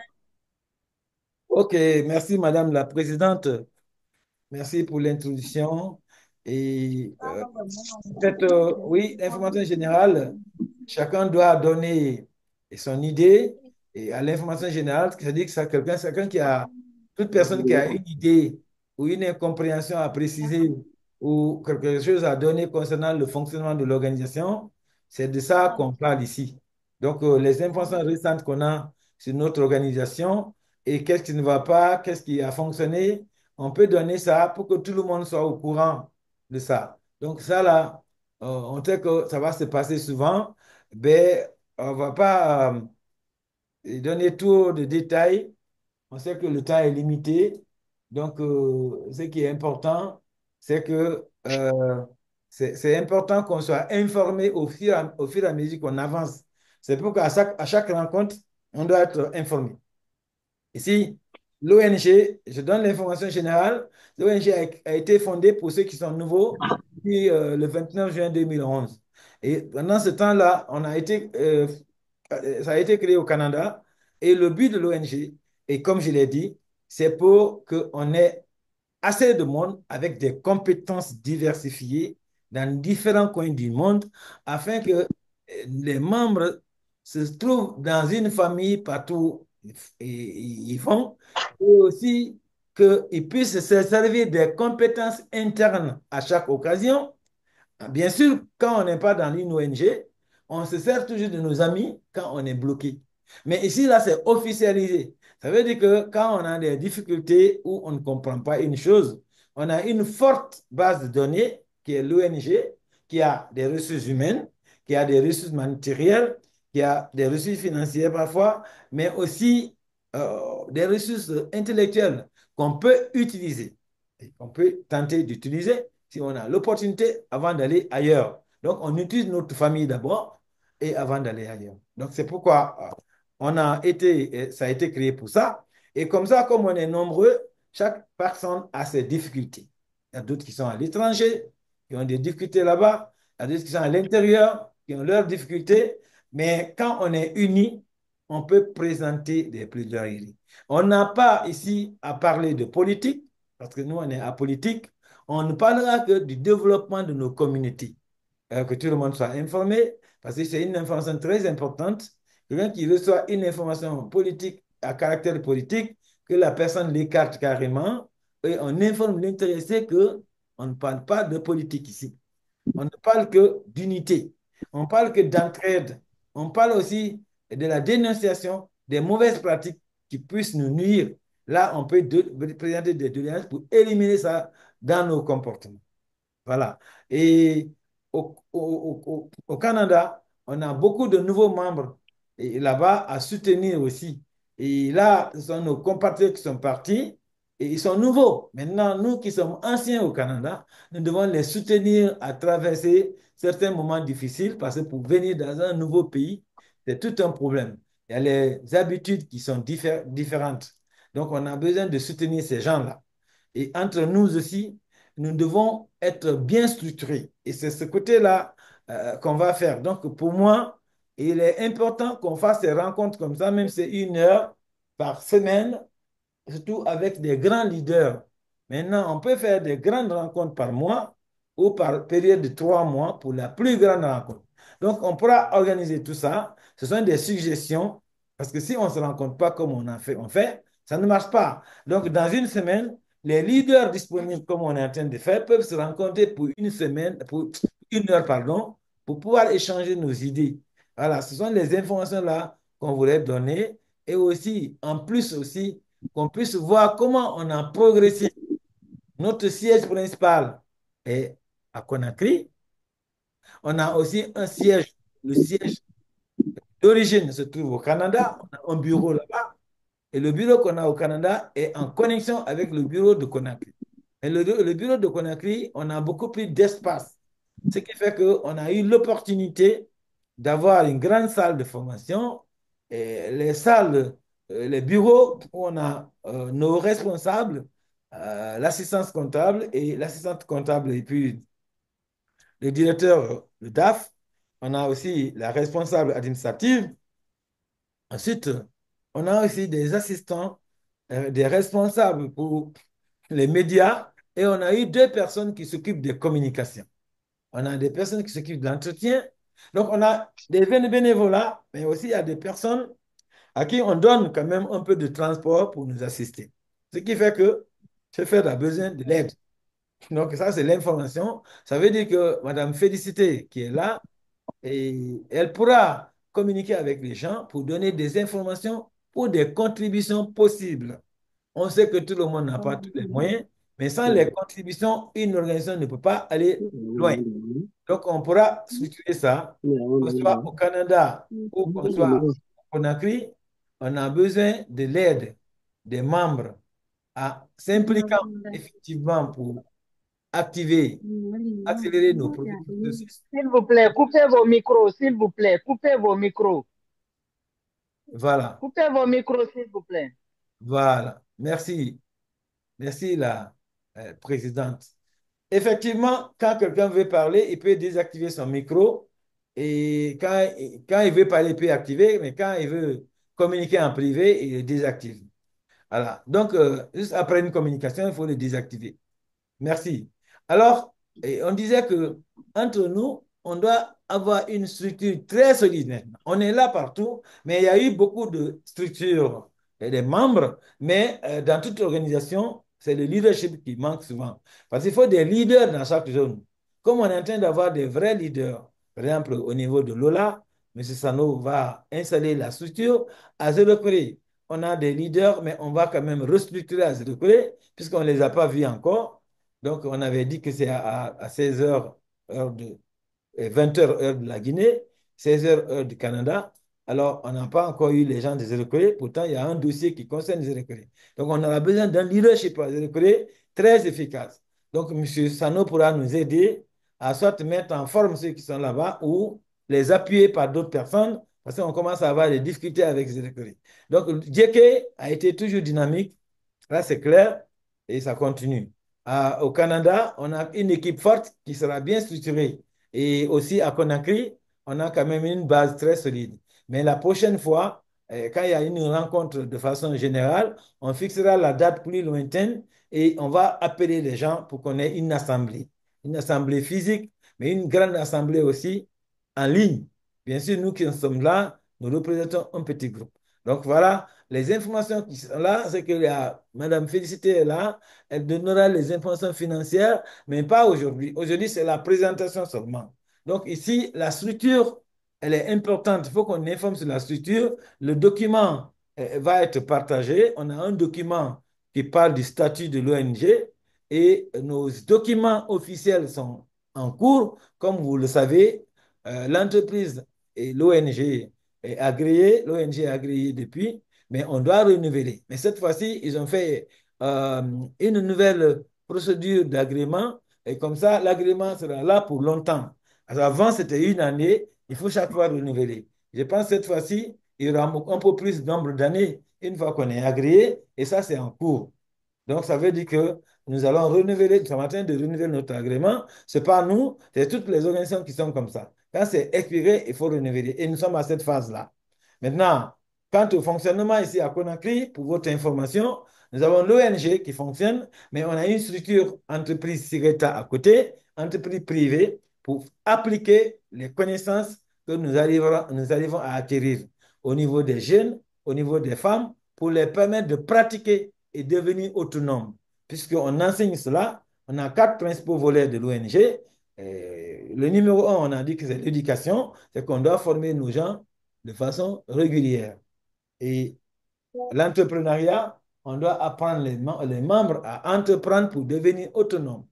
OK, merci Madame la Présidente. Merci pour l'introduction. Et en fait, oui, l'information générale, chacun doit donner son idée. Et à l'information générale, c'est-à-dire que c'est quelqu'un qui a, toute personne qui a une idée ou une incompréhension à préciser ou quelque chose à donner concernant le fonctionnement de l'organisation, c'est de ça qu'on parle ici. Donc, les informations récentes qu'on a sur notre organisation et qu'est-ce qui ne va pas, qu'est-ce qui a fonctionné, on peut donner ça pour que tout le monde soit au courant de ça. Donc, ça là, on sait que ça va se passer souvent, mais on ne va pas donner trop de détails. On sait que le temps est limité. Donc, ce qui est important, c'est que c'est important qu'on soit informé au fur et à mesure qu'on avance. C'est pourquoi à chaque rencontre, on doit être informé. Ici, l'ONG, je donne l'information générale, l'ONG a été fondée pour ceux qui sont nouveaux depuis le 29 juin 2011. Et pendant ce temps-là, ça a été créé au Canada. Et le but de l'ONG, et comme je l'ai dit, c'est pour qu'on ait assez de monde avec des compétences diversifiées dans différents coins du monde afin que les membres se trouvent dans une famille partout où ils vont et aussi qu'ils puissent se servir des compétences internes à chaque occasion. Bien sûr, quand on n'est pas dans une ONG, on se sert toujours de nos amis quand on est bloqué. Mais ici, là, c'est officialisé. Ça veut dire que quand on a des difficultés ou on ne comprend pas une chose, on a une forte base de données qui est l'ONG, qui a des ressources humaines, qui a des ressources matérielles, qui a des ressources financières parfois, mais aussi des ressources intellectuelles qu'on peut utiliser et qu'on peut tenter d'utiliser si on a l'opportunité avant d'aller ailleurs. Donc, on utilise notre famille d'abord et avant d'aller ailleurs. Donc, c'est pourquoi ça a été créé pour ça. Et comme ça, comme on est nombreux, chaque personne a ses difficultés. Il y a d'autres qui sont à l'étranger, qui ont des difficultés là-bas. Il y a d'autres qui sont à l'intérieur, qui ont leurs difficultés. Mais quand on est unis, on peut présenter des plaidoyeries. On n'a pas ici à parler de politique, parce que nous, on est apolitique. On ne parlera que du développement de nos communautés, que tout le monde soit informé, parce que c'est une information très importante. Quelqu'un qui reçoit une information politique à caractère politique, que la personne l'écarte carrément, et on informe l'intéressé que on ne parle pas de politique ici. On ne parle que d'unité. On parle que d'entraide. On parle aussi de la dénonciation des mauvaises pratiques qui puissent nous nuire. Là, on peut présenter des doléances pour éliminer ça dans nos comportements. Voilà. Et au Canada, on a beaucoup de nouveaux membres et là-bas à soutenir aussi. Et là, ce sont nos compatriotes qui sont partis et ils sont nouveaux. Maintenant, nous qui sommes anciens au Canada, nous devons les soutenir à traverser certains moments difficiles parce que pour venir dans un nouveau pays, c'est tout un problème. Il y a les habitudes qui sont différentes. Donc, on a besoin de soutenir ces gens-là. Et entre nous aussi, nous devons être bien structurés. Et c'est ce côté-là qu'on va faire. Donc, pour moi, il est important qu'on fasse des rencontres comme ça, même si c'est 1 heure par semaine, surtout avec des grands leaders. Maintenant, on peut faire des grandes rencontres par mois ou par période de 3 mois pour la plus grande rencontre. Donc, on pourra organiser tout ça. Ce sont des suggestions, parce que si on ne se rencontre pas comme on fait, ça ne marche pas. Donc, dans une semaine, les leaders disponibles, comme on est en train de faire, peuvent se rencontrer pour une semaine, pour 1 heure, pardon, pour pouvoir échanger nos idées. Voilà, ce sont les informations-là qu'on voulait donner. Et aussi, en plus aussi, qu'on puisse voir comment on a progressé. Notre siège principal est à Conakry. On a aussi un siège, le siège d'origine se trouve au Canada. On a un bureau là-bas. Et le bureau qu'on a au Canada est en connexion avec le bureau de Conakry. Et le bureau de Conakry, on a beaucoup plus d'espace. Ce qui fait qu'on a eu l'opportunité d'avoir une grande salle de formation, et les salles, les bureaux où on a nos responsables, l'assistance comptable et l'assistante comptable et puis le directeur, le DAF. On a aussi la responsable administrative. Ensuite, on a aussi des assistants, des responsables pour les médias et on a eu 2 personnes qui s'occupent des communications. On a des personnes qui s'occupent de l'entretien. Donc, on a des bénévolats, mais aussi il y a des personnes à qui on donne quand même un peu de transport pour nous assister. Ce qui fait que chauffeur a besoin de l'aide. Donc, ça, c'est l'information. Ça veut dire que Madame Félicité, qui est là, et elle pourra communiquer avec les gens pour donner des informations pour des contributions possibles. On sait que tout le monde n'a pas tous les moyens, mais sans les contributions, une organisation ne peut pas aller loin. Donc, on pourra structurer ça, que ce soit au Canada ou qu'on soit au Conakry, on a besoin de l'aide des membres à s'impliquant effectivement pour activer, accélérer nos processus. S'il vous plaît, coupez vos micros, s'il vous plaît. Coupez vos micros. Voilà, Coupez vos micros, s'il vous plaît. voilà. Merci. Merci, la présidente. Effectivement, quand quelqu'un veut parler, il peut désactiver son micro. Et quand il veut parler, il peut activer. Mais quand il veut communiquer en privé, il le désactive. Voilà. Donc, juste après une communication, il faut le désactiver. Merci. Alors, on disait que entre nous, on doit avoir une structure très solide maintenant. On est là partout, mais il y a eu beaucoup de structures et des membres, mais dans toute organisation, c'est le leadership qui manque souvent. Parce qu'il faut des leaders dans chaque zone. Comme on est en train d'avoir des vrais leaders, par exemple au niveau de Lola, M. Sano va installer la structure à Zélokré. On a des leaders, mais on va quand même restructurer à Zélokré, puisqu'on ne les a pas vus encore. Donc, on avait dit que c'est à 16 heures, heure de, 20 heures, heure de la Guinée, 16 heures, heure du Canada. Alors, on n'a pas encore eu les gens des Électorés. Pourtant, il y a un dossier qui concerne les Électorés. Donc, on aura besoin d'un leadership aux Électorés très efficace. Donc, M. Sano pourra nous aider à soit mettre en forme ceux qui sont là-bas ou les appuyer par d'autres personnes parce qu'on commence à avoir des difficultés avec les Électorés. Donc, JK a été toujours dynamique. Là, c'est clair et ça continue. Au Canada, on a une équipe forte qui sera bien structurée. Et aussi à Conakry, on a quand même une base très solide. Mais la prochaine fois, quand il y a une rencontre de façon générale, on fixera la date plus lointaine et on va appeler les gens pour qu'on ait une assemblée. Une assemblée physique, mais une grande assemblée aussi en ligne. Bien sûr, nous qui sommes là, nous représentons un petit groupe. Donc voilà, les informations qui sont là, c'est que Madame Félicité est là, elle donnera les informations financières, mais pas aujourd'hui. Aujourd'hui, c'est la présentation seulement. Donc ici, la structure, elle est importante. Il faut qu'on informe sur la structure. Le document va être partagé. On a un document qui parle du statut de l'ONG et nos documents officiels sont en cours. Comme vous le savez, l'entreprise et l'ONG est agréée. L'ONG est agréée depuis, mais on doit renouveler. Mais cette fois-ci, ils ont fait euh, une nouvelle procédure d'agrément et comme ça, l'agrément sera là pour longtemps. Alors avant, c'était une année, il faut chaque fois renouveler. Je pense que cette fois-ci, il y aura un peu plus de nombre d'années une fois qu'on est agréé et ça, c'est en cours. Donc, ça veut dire que nous allons renouveler, nous sommes en train de renouveler notre agrément. Ce n'est pas nous, c'est toutes les organisations qui sont comme ça. Quand c'est expiré, il faut renouveler. Et nous sommes à cette phase-là. Maintenant, quant au fonctionnement ici à Conakry, pour votre information, nous avons l'ONG qui fonctionne, mais on a une structure entreprise Sireta à côté, entreprise privée, pour appliquer les connaissances que nous arrivons à acquérir au niveau des jeunes, au niveau des femmes, pour les permettre de pratiquer et devenir autonomes. Puisqu'on enseigne cela, on a quatre principaux volets de l'ONG. Le numéro un, on a dit que c'est l'éducation, c'est qu'on doit former nos gens de façon régulière. Et l'entrepreneuriat, on doit apprendre les membres à entreprendre pour devenir autonomes.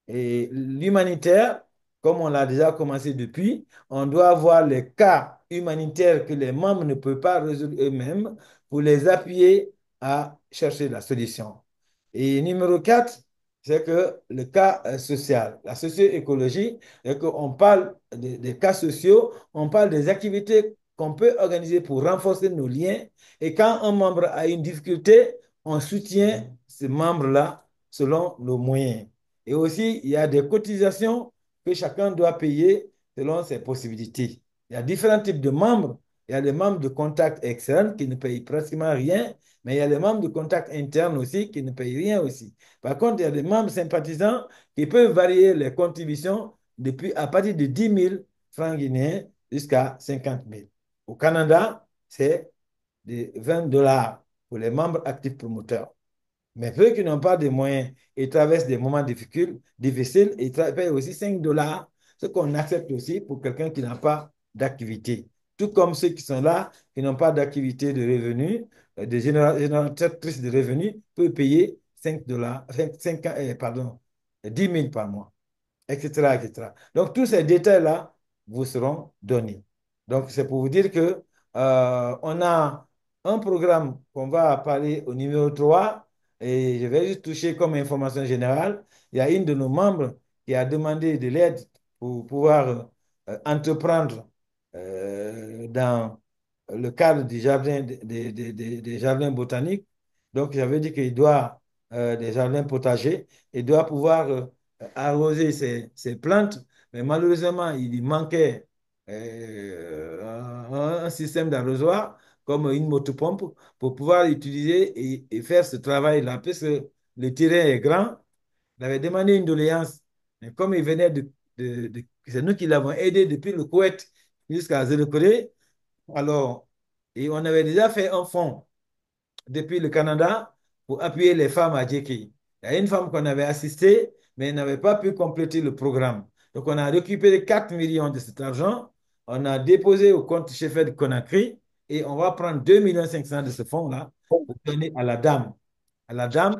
Et l'humanitaire, comme on l'a déjà commencé depuis, on doit voir les cas humanitaires que les membres ne peuvent pas résoudre eux-mêmes pour les appuyer à chercher la solution. Et numéro 4, c'est que le cas social, la socio-écologie, c'est qu'on parle des cas sociaux, on parle des activités qu'on peut organiser pour renforcer nos liens. Et quand un membre a une difficulté, on soutient ce membre-là selon nos moyens. Et aussi, il y a des cotisations que chacun doit payer selon ses possibilités. Il y a différents types de membres. Il y a les membres de contact externe qui ne payent pratiquement rien, mais il y a les membres de contact interne aussi qui ne payent rien aussi. Par contre, il y a des membres sympathisants qui peuvent varier les contributions depuis à partir de 10 000 francs guinéens jusqu'à 50 000. Au Canada, c'est de 20 $ pour les membres actifs promoteurs. Mais ceux qui n'ont pas de moyens et traversent des moments difficiles, ils payent aussi 5 dollars, ce qu'on accepte aussi pour quelqu'un qui n'a pas d'activité. Tout comme ceux qui sont là, qui n'ont pas d'activité de revenus, de génératrices de revenus, peuvent payer 5 dollars, 10 000 par mois, etc., etc. Donc, tous ces détails-là vous seront donnés. Donc, c'est pour vous dire que on a un programme qu'on va parler au numéro 3 et je vais juste toucher comme information générale. Il y a une de nos membres qui a demandé de l'aide pour pouvoir entreprendre dans le cadre du jardin, des jardins botaniques. Donc, j'avais dit qu'il doit des jardins potagers et doit pouvoir arroser ses plantes, mais malheureusement, il lui manquait un système d'arrosoir comme une motopompe pour pouvoir utiliser et faire ce travail-là, parce que le terrain est grand. Il avait demandé une doléance, mais comme il venait c'est nous qui l'avons aidé depuis le Koweït jusqu'à Zélékoré, alors, et on avait déjà fait un fonds depuis le Canada pour appuyer les femmes à Djeki. Il y a une femme qu'on avait assistée, mais elle n'avait pas pu compléter le programme. Donc, on a récupéré 4 millions de cet argent, on a déposé au compte Chefet de Conakry et on va prendre 2,5 millions de ce fonds-là pour donner à la dame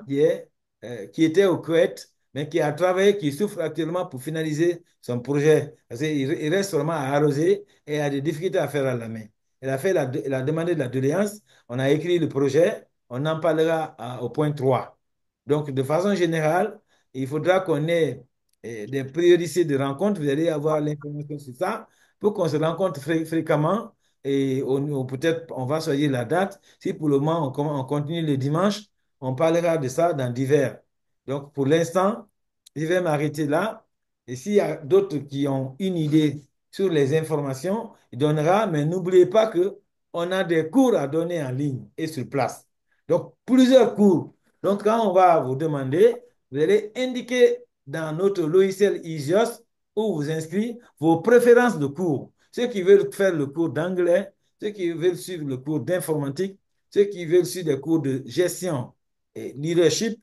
qui était au Koweït, mais qui a travaillé, qui souffre actuellement pour finaliser son projet. Parce qu'il reste seulement à arroser et a des difficultés à faire à la main. Elle a demandé de la doléance, on a écrit le projet, on en parlera au point 3. Donc, de façon générale, il faudra qu'on ait des priorités de rencontres. Vous allez avoir l'information sur ça pour qu'on se rencontre fréquemment et peut-être on va choisir la date. Si pour le moment on continue le dimanche, on parlera de ça dans divers. Donc, pour l'instant, je vais m'arrêter là. Et s'il y a d'autres qui ont une idée sur les informations, il donnera, mais n'oubliez pas que on a des cours à donner en ligne et sur place. Donc, plusieurs cours. Donc, quand on va vous demander, vous allez indiquer dans notre logiciel IGIOS où vous inscrivez vos préférences de cours. Ceux qui veulent faire le cours d'anglais, ceux qui veulent suivre le cours d'informatique, ceux qui veulent suivre des cours de gestion et leadership,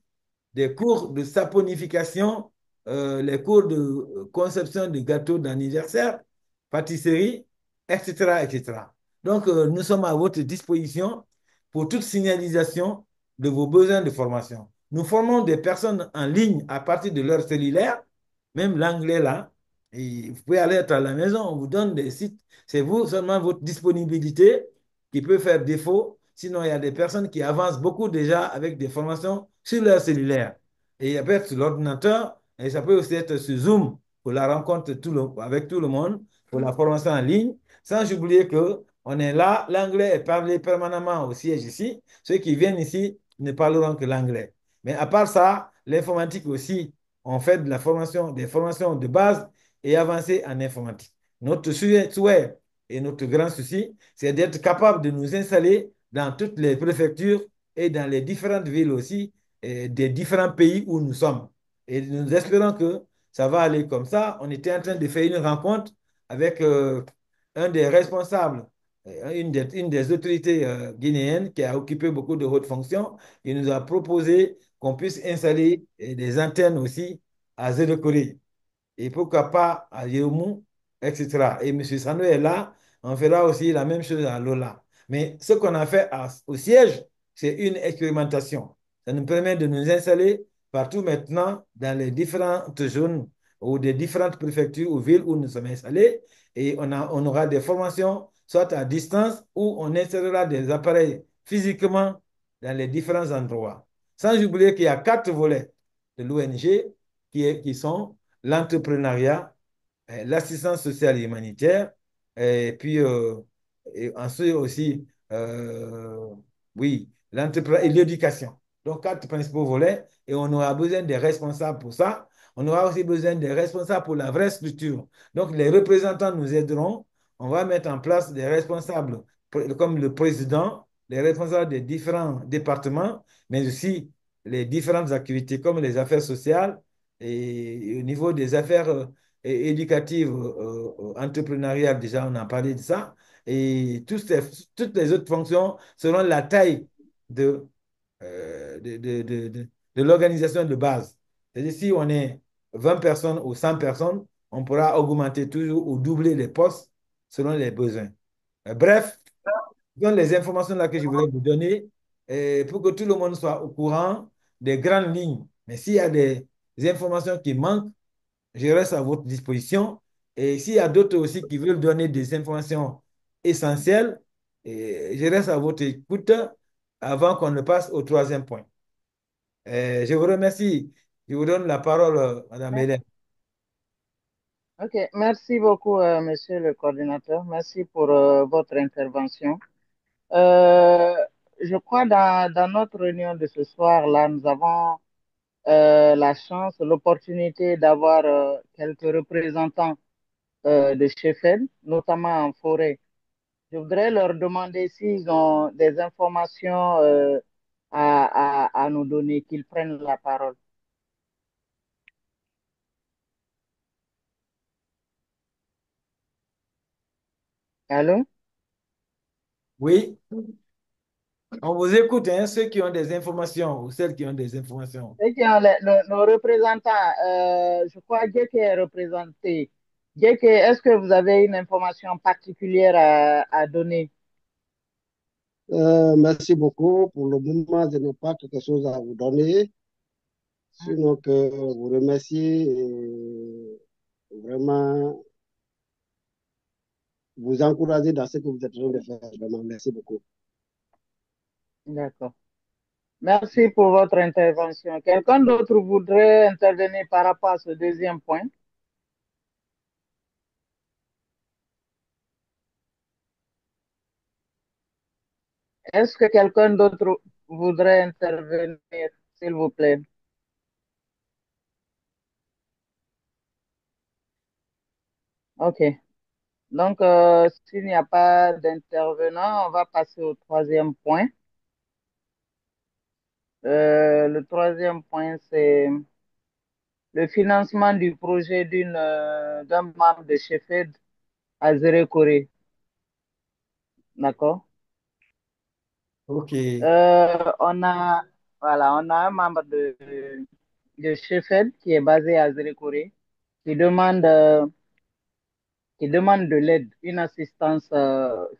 des cours de saponification, les cours de conception de gâteaux d'anniversaire, pâtisserie, etc., etc. Donc, nous sommes à votre disposition pour toute signalisation de vos besoins de formation. Nous formons des personnes en ligne à partir de leur cellulaire, même l'anglais là. Et vous pouvez aller être à la maison, on vous donne des sites. C'est vous seulement votre disponibilité qui peut faire défaut. Sinon, il y a des personnes qui avancent beaucoup déjà avec des formations sur leur cellulaire. Et ça peut être sur l'ordinateur, et ça peut aussi être sur Zoom pour la rencontre avec tout le monde, pour la formation en ligne. Sans oublier que on est là, l'anglais est parlé permanemment au siège ici. Ceux qui viennent ici ne parleront que l'anglais. Mais à part ça, l'informatique aussi, on fait de la formation, des formations de base et avancées en informatique. Notre souhait et notre grand souci, c'est d'être capable de nous installer dans toutes les préfectures et dans les différentes villes aussi des différents pays où nous sommes. Et nous espérons que ça va aller comme ça. On était en train de faire une rencontre avec un des responsables, une des autorités guinéennes qui a occupé beaucoup de hautes fonctions. Il nous a proposé qu'on puisse installer des antennes aussi à Zélékoré et pourquoi pas à Yéoumou, etc. Et M. Sano est là, on fera aussi la même chose à Lola. Mais ce qu'on a fait au siège, c'est une expérimentation. Ça nous permet de nous installer partout maintenant dans les différentes zones ou des différentes préfectures ou villes où nous sommes installés et on aura des formations soit à distance ou on installera des appareils physiquement dans les différents endroits. Sans oublier qu'il y a 4 volets de l'ONG qui sont l'entrepreneuriat, l'assistance sociale et humanitaire, et puis et ensuite aussi, oui, l'entrepreneuriat et l'éducation. Donc, 4 principaux volets, et on aura besoin des responsables pour ça. On aura aussi besoin des responsables pour la vraie structure. Donc, les représentants nous aideront. On va mettre en place des responsables comme le président, les responsables des différents départements, mais aussi les différentes activités comme les affaires sociales, et au niveau des affaires éducatives, entrepreneuriales, déjà, on a parlé de ça. Et toutes les autres fonctions selon la taille de de l'organisation de base. C'est-à-dire, si on est 20 personnes ou 100 personnes, on pourra augmenter toujours ou doubler les postes selon les besoins. Bref, ce sont les informations là que je voulais vous donner pour que tout le monde soit au courant des grandes lignes. Mais s'il y a des informations qui manquent, je reste à votre disposition. Et s'il y a d'autres aussi qui veulent donner des informations essentielles, je reste à votre écoute avant qu'on ne passe au troisième point. Je vous remercie. Je vous donne la parole, Madame Hélène. Ok, merci beaucoup, monsieur le coordinateur. Merci pour votre intervention. Je crois dans notre réunion de ce soir, là, nous avons la chance, l'opportunité d'avoir quelques représentants de Sheffield, notamment en forêt. Je voudrais leur demander s'ils ont des informations à nous donner, qu'ils prennent la parole. Allô? Oui, on vous écoute, hein, ceux qui ont des informations ou celles qui ont des informations. Ceux qui ont nos représentants, je crois que Djeke est représenté. Djeke, est-ce que vous avez une information particulière à donner? Merci beaucoup. Pour le moment, je n'ai pas quelque chose à vous donner, sinon que vous remercier et vraiment vous encourager dans ce que vous êtes en train de faire. Vraiment, merci beaucoup. D'accord. Merci pour votre intervention. Quelqu'un d'autre voudrait intervenir par rapport à ce deuxième point? Est-ce que quelqu'un d'autre voudrait intervenir, s'il vous plaît? OK. Donc, s'il n'y a pas d'intervenant, on va passer au troisième point. Le troisième point, c'est le financement du projet d'un membre de Sheffield à Zéré Corée. D'accord? OK. On a un membre de Sheffield qui est basé à Zéré Corée qui demande, euh, qui demande de l'aide, une assistance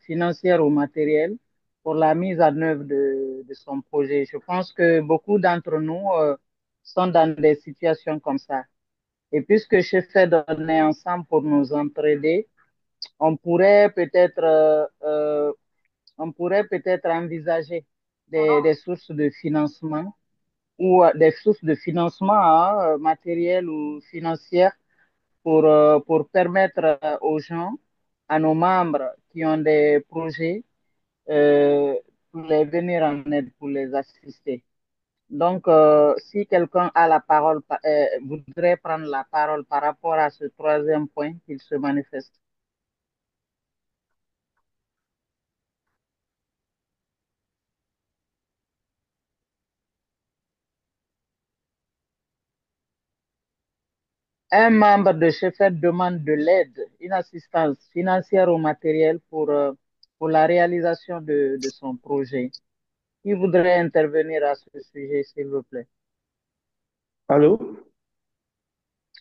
financière ou matérielle pour la mise en œuvre de son projet. Je pense que beaucoup d'entre nous sont dans des situations comme ça. Et puisque Sheffield, on est ensemble pour nous entraider, on pourrait peut-être envisager des sources de financement ou des sources de financement hein, matériel ou financières pour permettre aux gens, à nos membres qui ont des projets, euh, pour les venir en aide, pour les assister. Donc, si quelqu'un a la parole, voudrait prendre la parole par rapport à ce troisième point, qu'il se manifeste. Un membre de Sheffield demande de l'aide, une assistance financière ou matérielle pour la réalisation de son projet. Qui voudrait intervenir à ce sujet, s'il vous plaît? Allô?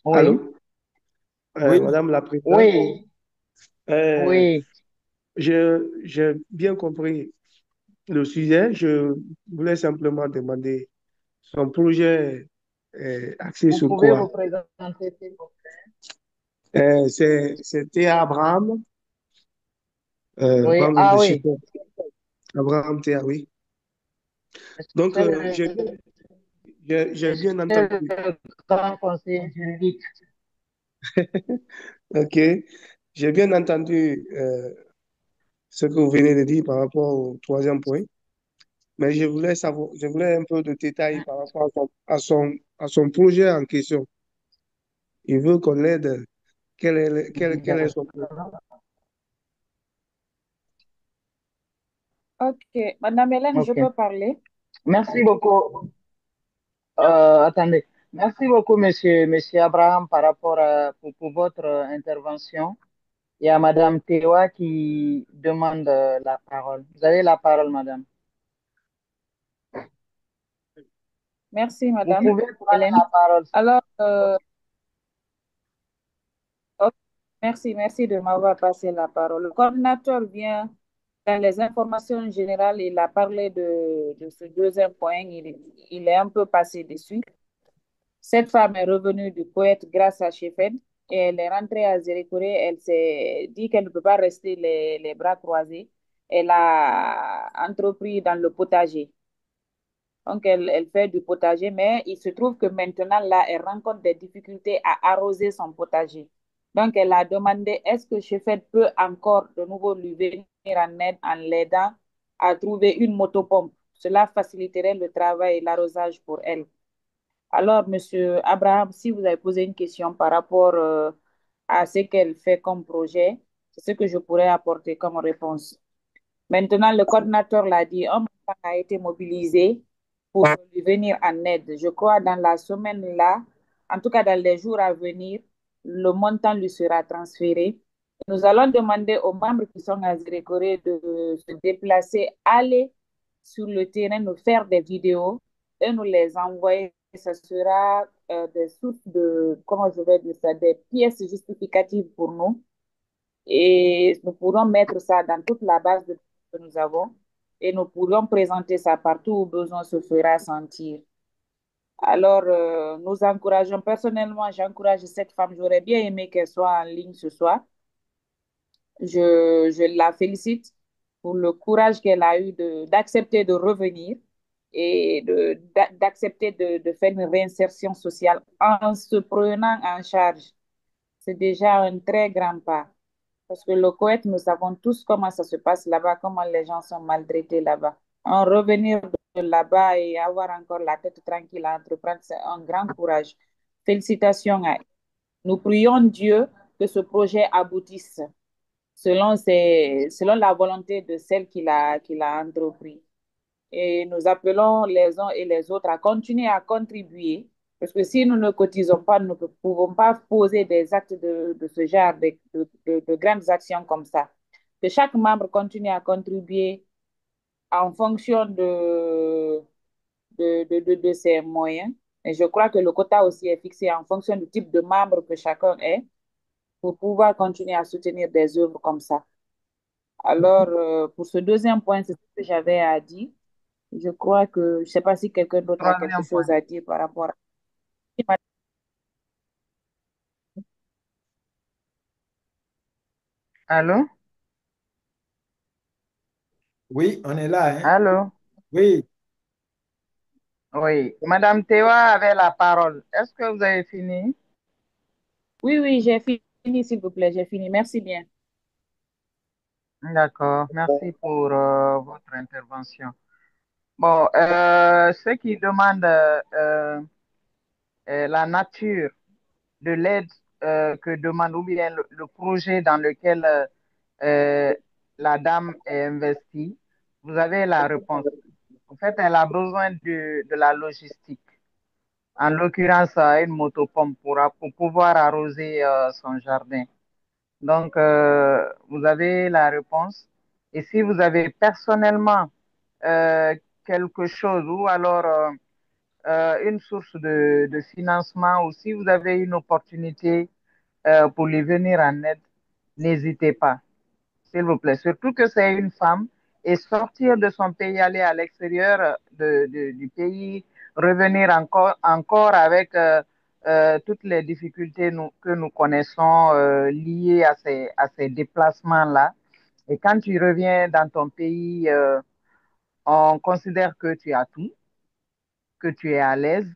Oui, Allô? Oui, Madame la Présidente, oui, euh, oui. j'ai bien compris le sujet. Je voulais simplement demander son projet axé Vous sur pouvez quoi? vous présenter, s'il vous C'est Théa Abraham, plaît? Oui, membre de ah chez oui. Abraham Théa, oui. Donc, C'est le, j'ai bien c'est entendu. le grand conseiller juridique. OK. J'ai bien entendu ce que vous venez de dire par rapport au troisième point, mais je voulais un peu de détails par rapport à son projet en question. Il veut qu'on l'aide. Quel est son projet? Ok, Madame Hélène, je OK. peux parler? Merci beaucoup. Attendez. Merci beaucoup, monsieur Abraham, par rapport pour votre intervention. Il y a Madame Tewa qui demande la parole. Vous avez la parole, Madame. Merci, Vous Madame pouvez prendre Hélène. la parole. Alors, ok, merci de m'avoir passé la parole. Le coordinateur vient dans les informations générales, il a parlé de ce deuxième point, il est un peu passé dessus. Cette femme est revenue du poète grâce à Sheffield et elle est rentrée à Zérékoré. Elle s'est dit qu'elle ne peut pas rester les bras croisés. Elle a entrepris dans le potager. Donc, elle fait du potager, mais il se trouve que maintenant, là, elle rencontre des difficultés à arroser son potager. Donc, elle a demandé, est-ce que Chefet peut encore de nouveau lui venir en aide en l'aidant à trouver une motopompe? Cela faciliterait le travail et l'arrosage pour elle. Alors, Monsieur Abraham, si vous avez posé une question par rapport à ce qu'elle fait comme projet, c'est ce que je pourrais apporter comme réponse. Maintenant, le coordinateur l'a dit, un montant a été mobilisé pour lui venir en aide. Je crois dans la semaine-là, en tout cas dans les jours à venir, le montant lui sera transféré. Nous allons demander aux membres qui sont à Zérékoré de se déplacer, aller sur le terrain, nous faire des vidéos et nous les envoyer. Ce sera des sources de, comment je vais dire ça, des pièces justificatives pour nous et nous pourrons mettre ça dans toute la base de données que nous avons et nous pourrons présenter ça partout où besoin se fera sentir. Alors, nous encourageons, personnellement, j'encourage cette femme. J'aurais bien aimé qu'elle soit en ligne ce soir. Je la félicite pour le courage qu'elle a eu d'accepter de revenir et d'accepter de faire une réinsertion sociale en se prenant en charge. C'est déjà un très grand pas. Parce que le Koweït, nous savons tous comment ça se passe là-bas, comment les gens sont maltraités là-bas. En revenir de là-bas et avoir encore la tête tranquille à entreprendre, c'est un grand courage. Félicitations à elle. Nous prions Dieu que ce projet aboutisse selon la volonté de celle qui l'a entrepris. Et nous appelons les uns et les autres à continuer à contribuer, parce que si nous ne cotisons pas, nous ne pouvons pas poser des actes de ce genre, de grandes actions comme ça. Que chaque membre continue à contribuer en fonction de ses moyens. Et je crois que le quota aussi est fixé en fonction du type de membre que chacun est pour pouvoir continuer à soutenir des œuvres comme ça. Alors, pour ce deuxième point, c'est ce que j'avais à dire. Je crois que, je ne sais pas si quelqu'un d'autre a quelque Troisième chose point. à dire par rapport à... Allô? Oui, on est là, hein? Allô? Oui, Oui. Madame Tewa avait la parole. Est-ce que vous avez fini? Oui, j'ai fini, s'il vous plaît, j'ai fini. Merci bien. D'accord. Merci pour votre intervention. Bon, ceux qui demandent la nature de l'aide que demande ou bien le projet dans lequel euh, la dame est investie, vous avez la réponse. En fait, elle a besoin de la logistique. En l'occurrence, une motopompe pour pouvoir arroser son jardin. Donc, vous avez la réponse. Et si vous avez personnellement quelque chose ou alors une source de financement ou si vous avez une opportunité pour lui venir en aide, n'hésitez pas, s'il vous plaît. Surtout que c'est une femme et sortir de son pays, aller à l'extérieur du pays, revenir encore avec toutes les difficultés que nous connaissons liées à ces déplacements-là. Et quand tu reviens dans ton pays, on considère que tu as tout, que tu es à l'aise.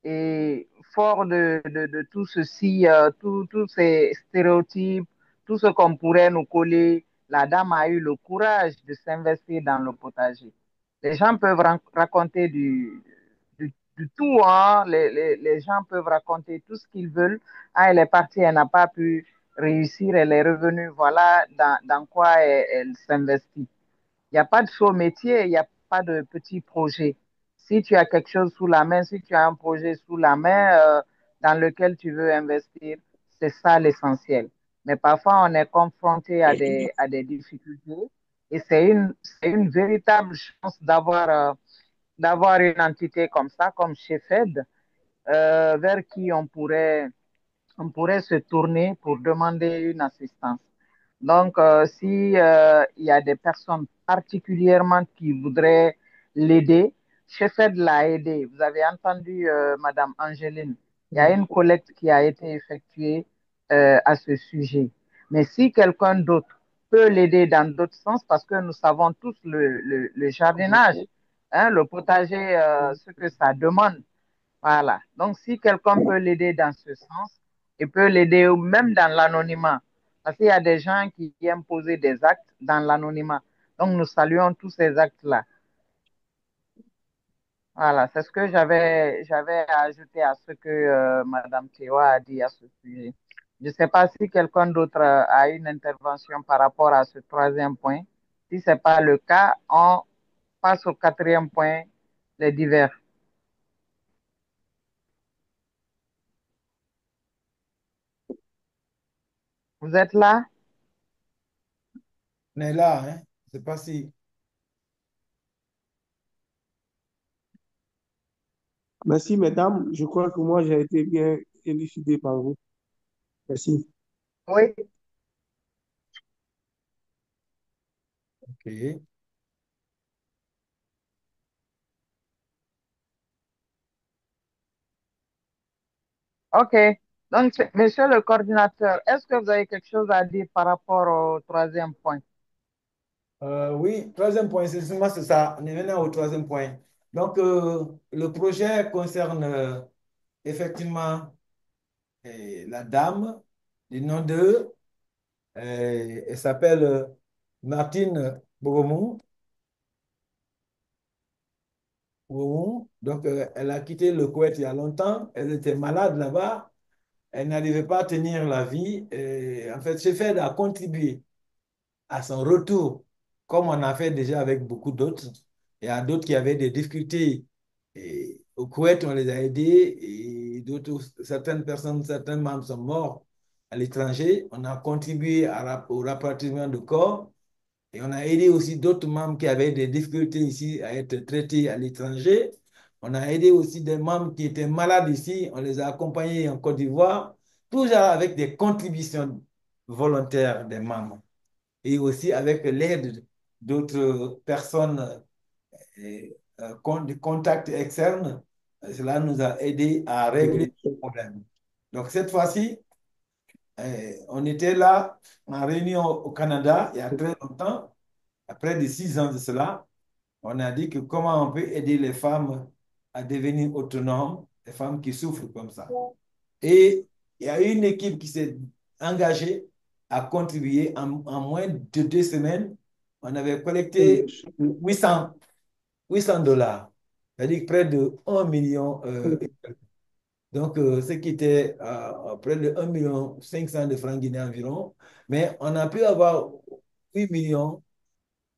Et fort de tout ceci, tous ces stéréotypes, tout ce qu'on pourrait nous coller, la dame a eu le courage de s'investir dans le potager. Les gens peuvent raconter du tout, hein. Les gens peuvent raconter tout ce qu'ils veulent. Ah, elle est partie, elle n'a pas pu réussir, elle est revenue, voilà dans quoi elle s'investit. Il n'y a pas de faux métier, il n'y a pas de petits projets. Si tu as quelque chose sous la main, si tu as un projet sous la main dans lequel tu veux investir, c'est ça l'essentiel. Mais parfois, on est confronté à des difficultés et c'est une véritable chance d'avoir d'avoir une entité comme ça, comme chez Fed, vers qui on pourrait se tourner pour demander une assistance. Donc, si il y a des personnes particulièrement qui voudraient l'aider, Chefed l'a aidé. Vous avez entendu, Madame Angéline, il y a une collecte qui a été effectuée à ce sujet. Mais si quelqu'un d'autre peut l'aider dans d'autres sens, parce que nous savons tous le jardinage, hein, le potager, ce que ça demande. Voilà. Donc, si quelqu'un peut l'aider dans ce sens, il peut l'aider même dans l'anonymat. Parce qu'il y a des gens qui viennent poser des actes dans l'anonymat. Donc, nous saluons tous ces actes-là. Voilà, c'est ce que j'avais à ajouter à ce que Madame Théo a dit à ce sujet. Je ne sais pas si quelqu'un d'autre a une intervention par rapport à ce troisième point. Si ce n'est pas le cas, on passe au quatrième point, les divers. Vous êtes là? On est là, hein? Je ne sais pas si. Merci, mesdames. Je crois que moi, j'ai été bien élucidé par vous. Merci. Oui. OK. OK. Donc, monsieur le coordinateur, est-ce que vous avez quelque chose à dire par rapport au troisième point? Oui, troisième point, c'est ça. On est maintenant au troisième point. Donc, le projet concerne effectivement la dame, le nom de, elle s'appelle Martine Bogomou. Donc, elle a quitté le Koweït il y a longtemps. Elle était malade là-bas. Elle n'arrivait pas à tenir la vie. Et, en fait, Chefed a contribué à son retour, comme on a fait déjà avec beaucoup d'autres. Il y a d'autres qui avaient des difficultés. Et au Koweït, on les a aidés. Et d'autres, certaines personnes, certains membres sont morts à l'étranger. On a contribué au rapatriement de corps. Et on a aidé aussi d'autres membres qui avaient des difficultés ici à être traités à l'étranger. On a aidé aussi des membres qui étaient malades ici. On les a accompagnés en Côte d'Ivoire, toujours avec des contributions volontaires des membres. Et aussi avec l'aide d'autres personnes, des contacts externes. Cela nous a aidé à régler ce problème. Donc cette fois-ci, on était là en réunion au Canada il y a très longtemps. Après de 6 ans de cela, on a dit que comment on peut aider les femmes à devenir autonomes, les femmes qui souffrent comme ça. Et il y a une équipe qui s'est engagée à contribuer en moins de 2 semaines. On avait collecté 800 dollars, c'est-à-dire près de 1 million. Donc, ce qui était près de 1 million 500 de francs guinéens environ. Mais on a pu avoir 8 millions.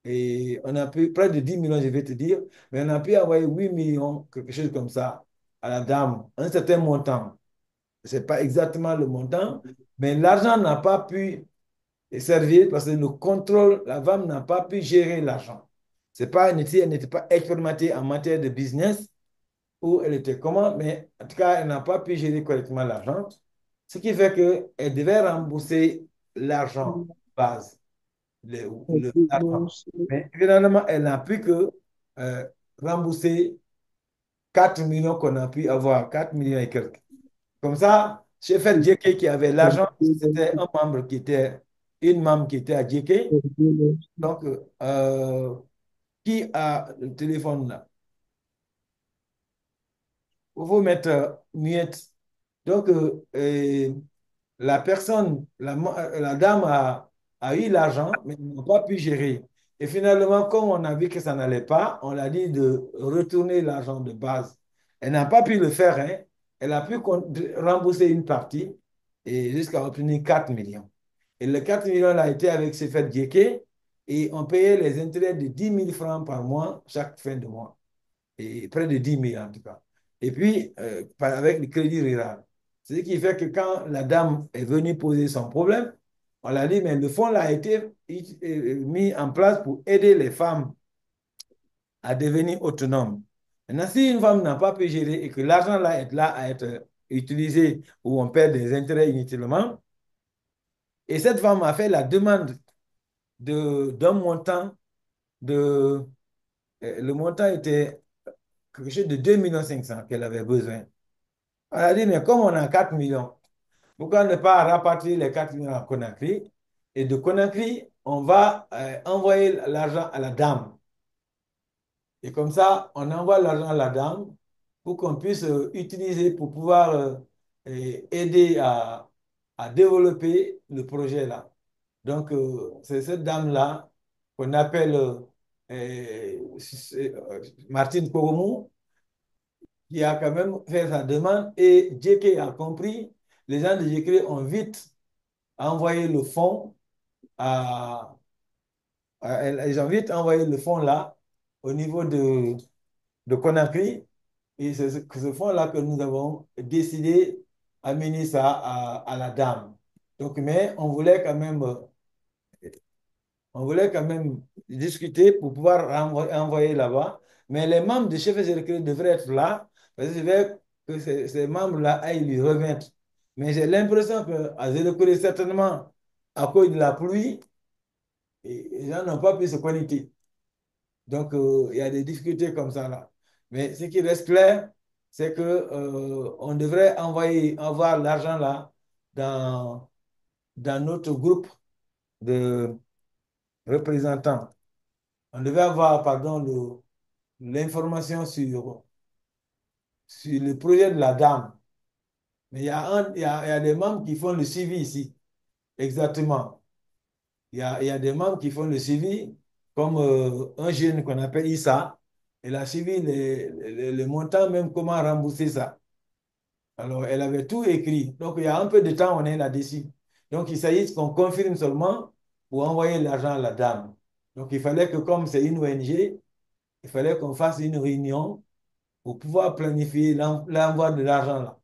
Et on a pu, près de 10 millions, je vais te dire, mais on a pu envoyer 8 millions, quelque chose comme ça, à la dame, un certain montant. Ce n'est pas exactement le montant, mais l'argent n'a pas pu servir parce que le contrôle, la femme n'a pas pu gérer l'argent. C'est pas, elle n'était pas expérimentée en matière de business, où elle était comment, mais en tout cas, elle n'a pas pu gérer correctement l'argent, ce qui fait qu'elle devait rembourser l'argent base l'argent. Mais finalement, elle n'a plus que euh, rembourser 4 millions qu'on a pu avoir, 4 millions et quelques. Comme ça, chez Fed JK qui avait l'argent, c'était une membre qui était à JK. Donc, qui a le téléphone là? Il faut mettre muette. Donc, la personne, la dame a eu l'argent, mais n'a pas pu gérer. Et finalement, comme on a vu que ça n'allait pas, on l'a dit de retourner l'argent de base. Elle n'a pas pu le faire, hein. Elle a pu rembourser une partie et jusqu'à obtenir 4 millions. Et le 4 millions a été avec ce fait Djeke et on payait les intérêts de 10 000 francs par mois chaque fin de mois. Et près de 10 000 en tout cas. Et puis, avec le crédit rural. Ce qui fait que quand la dame est venue poser son problème, on l'a dit, mais le fonds là a été mis en place pour aider les femmes à devenir autonomes. Maintenant, si une femme n'a pas pu gérer et que l'argent là est là à être utilisé où on perd des intérêts inutilement, et cette femme a fait la demande d'un montant de... Le montant était quelque chose de 2,5 millions qu'elle avait besoin. On a dit, mais comme on a 4 millions, pourquoi ne pas rapatrier les 4 millions à Conakry? Et de Conakry, on va envoyer l'argent à la dame. Et comme ça, on envoie l'argent à la dame pour qu'on puisse utiliser pour pouvoir aider à développer le projet là. Donc, c'est cette dame-là qu'on appelle Martine Koromou qui a quand même fait sa demande et JK a compris. Les gens de JK ont vite envoyé le fonds à, ils ont vite envoyé le fonds là au niveau de Conakry. Et c'est ce fonds-là que nous avons décidé d'amener ça à la dame. Donc, mais on voulait quand même discuter pour pouvoir envoyer là-bas. Mais les membres de chef exécutif devraient être là, parce que je veux que ces membres-là aillent lui remettre. Mais j'ai l'impression qu'à Zélécouré, certainement, à cause de la pluie, les gens n'ont pas pu se connecter. Donc, il y a des difficultés comme ça là. Mais ce qui reste clair, c'est que on devrait avoir l'argent là dans notre groupe de représentants. On devait avoir, pardon, l'information sur le projet de la dame. Mais il y a des membres qui font le suivi ici. Exactement. Il y a des membres qui font le suivi, comme un jeune qu'on appelle Issa. Elle a suivi les montants, même comment rembourser ça. Alors, elle avait tout écrit. Donc, il y a un peu de temps, on est là-dessus. Donc, il s'agit qu'on confirme seulement pour envoyer l'argent à la dame. Donc, il fallait que, comme c'est une ONG, il fallait qu'on fasse une réunion pour pouvoir planifier l'envoi de l'argent là.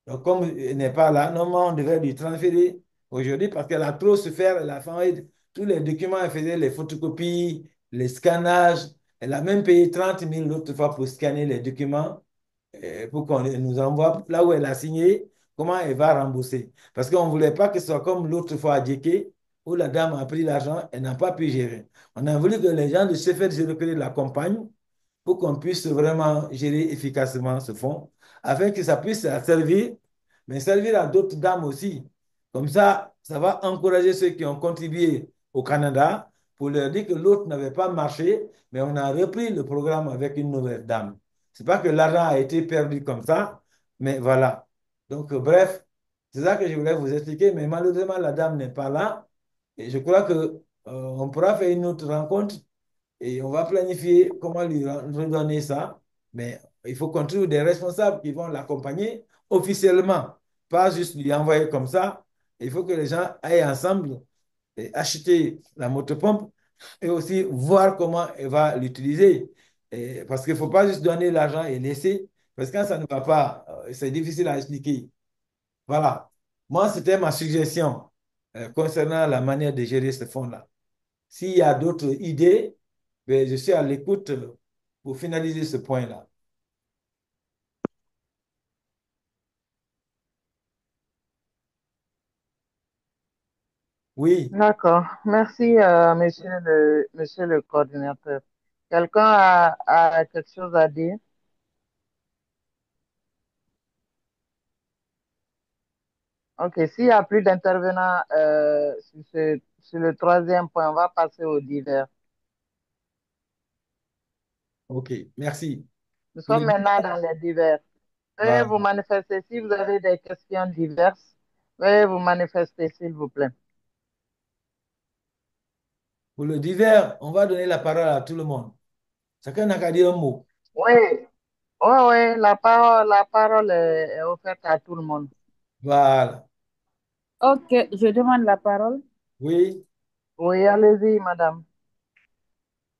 Donc, comme elle n'est pas là, normalement, on devait lui transférer aujourd'hui parce qu'elle a trop souffert. Elle a fait tous les documents, elle faisait les photocopies, les scannages. Elle a même payé 30 000 l'autre fois pour scanner les documents pour qu'on nous envoie là où elle a signé, comment elle va rembourser. Parce qu'on ne voulait pas que ce soit comme l'autre fois à Djeké, où la dame a pris l'argent, elle n'a pas pu gérer. On a voulu que les gens de CFED Gérer l'accompagnent pour qu'on puisse vraiment gérer efficacement ce fonds, afin que ça puisse servir, mais servir à d'autres dames aussi. Comme ça va encourager ceux qui ont contribué au Canada pour leur dire que l'autre n'avait pas marché, mais on a repris le programme avec une nouvelle dame. C'est pas que l'argent a été perdu comme ça, mais voilà. Donc, bref, c'est ça que je voulais vous expliquer, mais malheureusement, la dame n'est pas là. Et je crois que, on pourra faire une autre rencontre et on va planifier comment lui redonner ça. Mais il faut qu'on trouve des responsables qui vont l'accompagner officiellement, pas juste lui envoyer comme ça. Il faut que les gens aillent ensemble et acheter la motopompe et aussi voir comment elle va l'utiliser. Parce qu'il ne faut pas juste donner l'argent et laisser, parce que quand ça ne va pas, c'est difficile à expliquer. Voilà. Moi, c'était ma suggestion concernant la manière de gérer ce fonds-là. S'il y a d'autres idées, ben, je suis à l'écoute pour finaliser ce point-là. Oui, D'accord. Merci, monsieur le coordinateur. Quelqu'un a quelque chose à dire? Ok, s'il n'y a plus d'intervenants sur le troisième point, on va passer au divers. ok, merci. Nous Pour le, sommes maintenant dans les divers. Veuillez voilà. vous manifester si vous avez des questions diverses. Veuillez vous manifester, s'il vous plaît. Pour le divers, on va donner la parole à tout le monde. Chacun n'a qu'à dire un mot. Oui, oui, oui, la parole est offerte à tout le monde. Voilà. Ok, je demande la parole. Oui, Oui, allez-y, madame.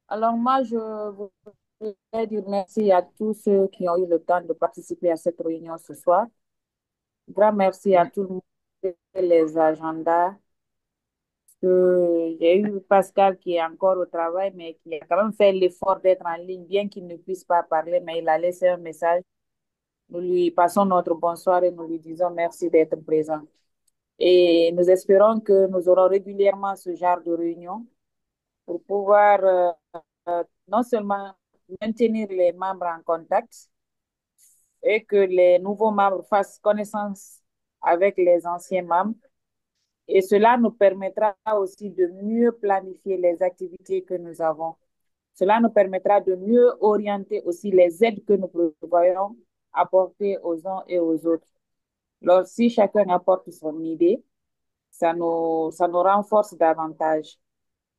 Alors moi, je voudrais dire merci à tous ceux qui ont eu le temps de participer à cette réunion ce soir. Grand merci à tout le monde, les agendas. que j'ai eu Pascal qui est encore au travail, mais qui a quand même fait l'effort d'être en ligne, bien qu'il ne puisse pas parler, mais il a laissé un message. Nous lui passons notre bonsoir et nous lui disons merci d'être présent. Et nous espérons que nous aurons régulièrement ce genre de réunion pour pouvoir non seulement maintenir les membres en contact et que les nouveaux membres fassent connaissance avec les anciens membres. Et cela nous permettra aussi de mieux planifier les activités que nous avons. Cela nous permettra de mieux orienter aussi les aides que nous prévoyons apporter aux uns et aux autres. Alors, si chacun apporte son idée, ça nous renforce davantage.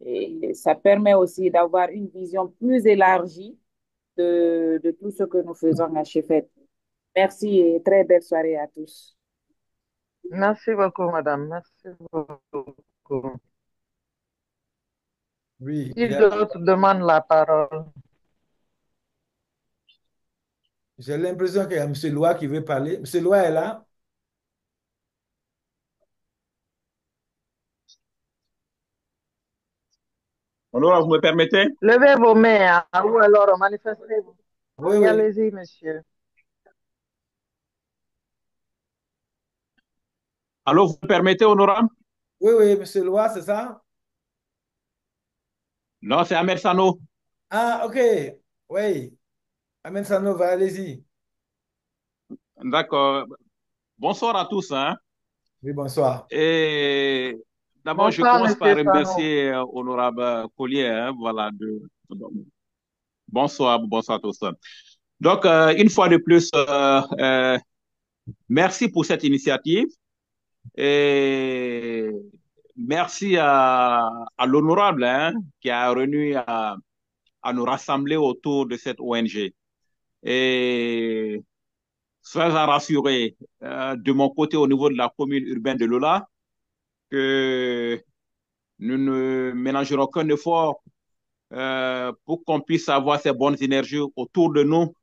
Et ça permet aussi d'avoir une vision plus élargie de tout ce que nous faisons à Chefet. Merci et très belle soirée à tous. Merci beaucoup, madame. Merci beaucoup. Oui, Qui d'autre demande la parole? j'ai l'impression qu'il y a M. Loa qui veut parler. M. Loa est là? Alors, vous me permettez? Levez vos mains, hein, ou alors manifestez-vous. Oui, Oui, oui. allez-y, monsieur. Alors, vous me permettez, honorable? Oui, oui, M. Loa, c'est ça? Non, c'est Ahmed Sano. Ah, OK. Oui. Amen Sanova, allez-y. D'accord. Bonsoir à tous, hein. Oui, bonsoir. Et d'abord, je Bonsoir, commence par monsieur Sano. remercier honorable Collier, hein, voilà, bonsoir, bonsoir à tous. Donc, une fois de plus, merci pour cette initiative et merci à l'honorable, hein, qui a réuni à nous rassembler autour de cette ONG. Et soyez rassurés, de mon côté, au niveau de la commune urbaine de Lola, que nous ne ménagerons aucun effort pour qu'on puisse avoir ces bonnes énergies autour de nous,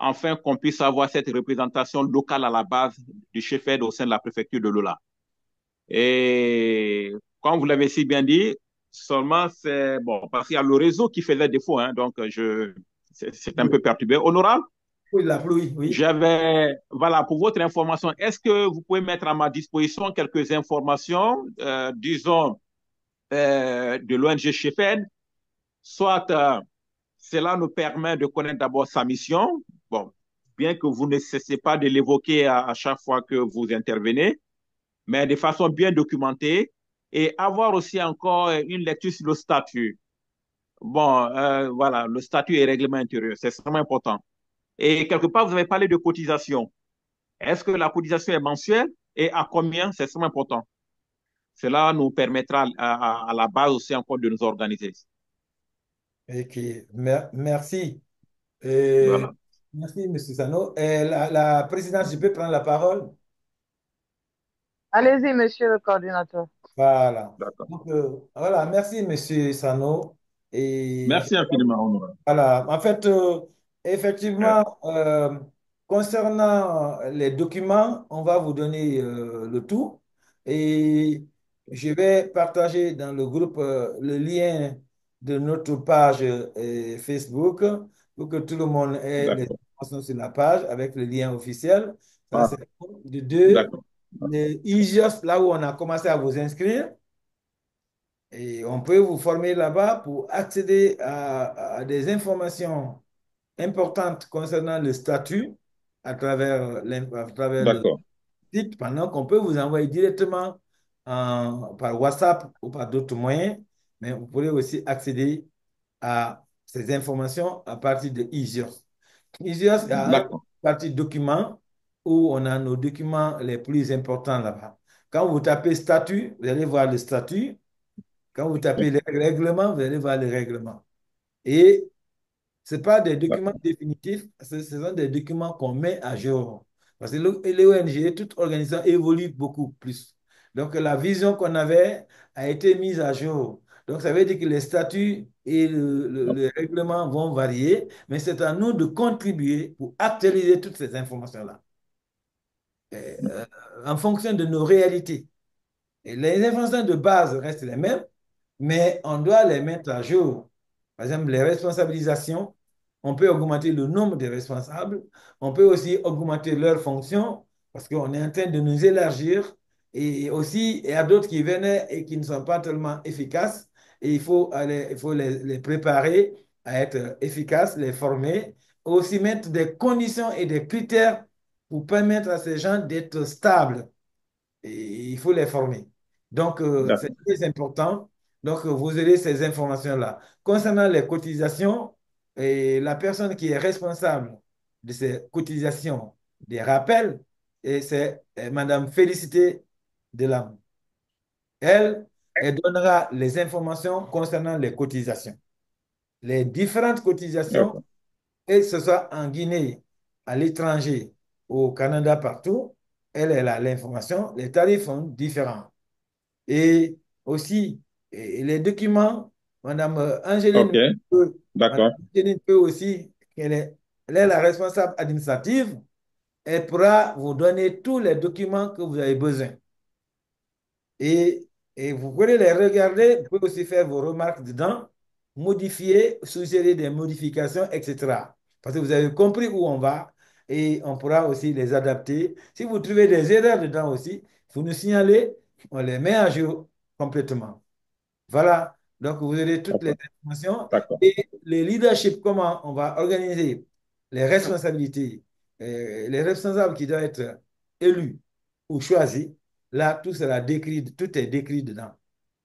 afin qu'on puisse avoir cette représentation locale à la base du chef-aide au sein de la préfecture de Lola. Et comme vous l'avez si bien dit, seulement c'est bon, parce qu'il y a le réseau qui faisait défaut, hein, donc c'est un Oui, peu perturbé. Honorable, oui, la pluie, oui. voilà, pour votre information, est-ce que vous pouvez mettre à ma disposition quelques informations, disons, de l'ONG Chefed, soit cela nous permet de connaître d'abord sa mission, bon, bien que vous ne cessez pas de l'évoquer à chaque fois que vous intervenez, mais de façon bien documentée, et avoir aussi encore une lecture sur le statut. Bon, voilà, le statut et règlement intérieur, c'est extrêmement important. Et quelque part, vous avez parlé de cotisation. Est-ce que la cotisation est mensuelle et à combien? C'est extrêmement important. Cela nous permettra à la base aussi encore de nous organiser. OK. Merci. Euh, Voilà. merci, M. Sano. La présidente, je peux prendre la parole? Allez-y, monsieur le coordinateur. Voilà. D'accord. Donc, voilà, merci, M. Sano. Et Merci infiniment, honorable. voilà, en fait, effectivement, concernant les documents, on va vous donner le tout et je vais partager dans le groupe le lien de notre page Facebook pour que tout le monde ait les D'accord. informations sur la page avec le lien officiel. Ça, Ah, c'est un. De deux, d'accord. le IGIOS, là où on a commencé à vous inscrire. Et on peut vous former là-bas pour accéder à des informations importantes concernant le statut à travers le D'accord. site, pendant qu'on peut vous envoyer directement par WhatsApp ou par d'autres moyens, mais vous pourrez aussi accéder à ces informations à partir de IGIOS. IGIOS a une D'accord. partie documents où on a nos documents les plus importants là-bas. Quand vous tapez statut, vous allez voir le statut. Quand vous tapez les règlements, vous allez voir les règlements. Et ce n'est pas des documents D'accord. définitifs, ce sont des documents qu'on met à jour. Parce que les ONG, toute organisation évolue beaucoup plus. Donc la vision qu'on avait a été mise à jour. Donc ça veut dire que les statuts et le règlement vont varier, mais c'est à nous de contribuer pour actualiser toutes ces informations-là en fonction de nos réalités. Et les informations de base restent les mêmes, mais on doit les mettre à jour. Par exemple, les responsabilisations, on peut augmenter le nombre de responsables, on peut aussi augmenter leurs fonctions, parce qu'on est en train de nous élargir. Et aussi, il y a d'autres qui venaient et qui ne sont pas tellement efficaces. Et il faut les préparer à être efficaces, les former, aussi mettre des conditions et des critères pour permettre à ces gens d'être stables. Et il faut les former. Donc, c'est D'accord. très important. Donc, vous aurez ces informations-là. Concernant les cotisations, et la personne qui est responsable de ces cotisations, des rappels, et c'est Madame Félicité Delam. Elle, elle donnera les informations concernant les cotisations. Les différentes cotisations, D'accord. que ce soit en Guinée, à l'étranger, au Canada, partout, elle a l'information. Les tarifs sont différents. Et aussi, les documents, Madame OK. Angéline Madame D'accord. Angéline peut aussi, elle est la responsable administrative, elle pourra vous donner tous les documents que vous avez besoin. Et, et vous pouvez les regarder, vous pouvez aussi faire vos remarques dedans, modifier, suggérer des modifications, etc. Parce que vous avez compris où on va et on pourra aussi les adapter. Si vous trouvez des erreurs dedans aussi, vous nous signalez, on les met à jour complètement. Voilà, donc vous aurez toutes les D'accord. informations D'accord. et le leadership, comment on va organiser les responsabilités, les responsables qui doivent être élus ou choisis. Là, tout sera décrit, tout est décrit dedans.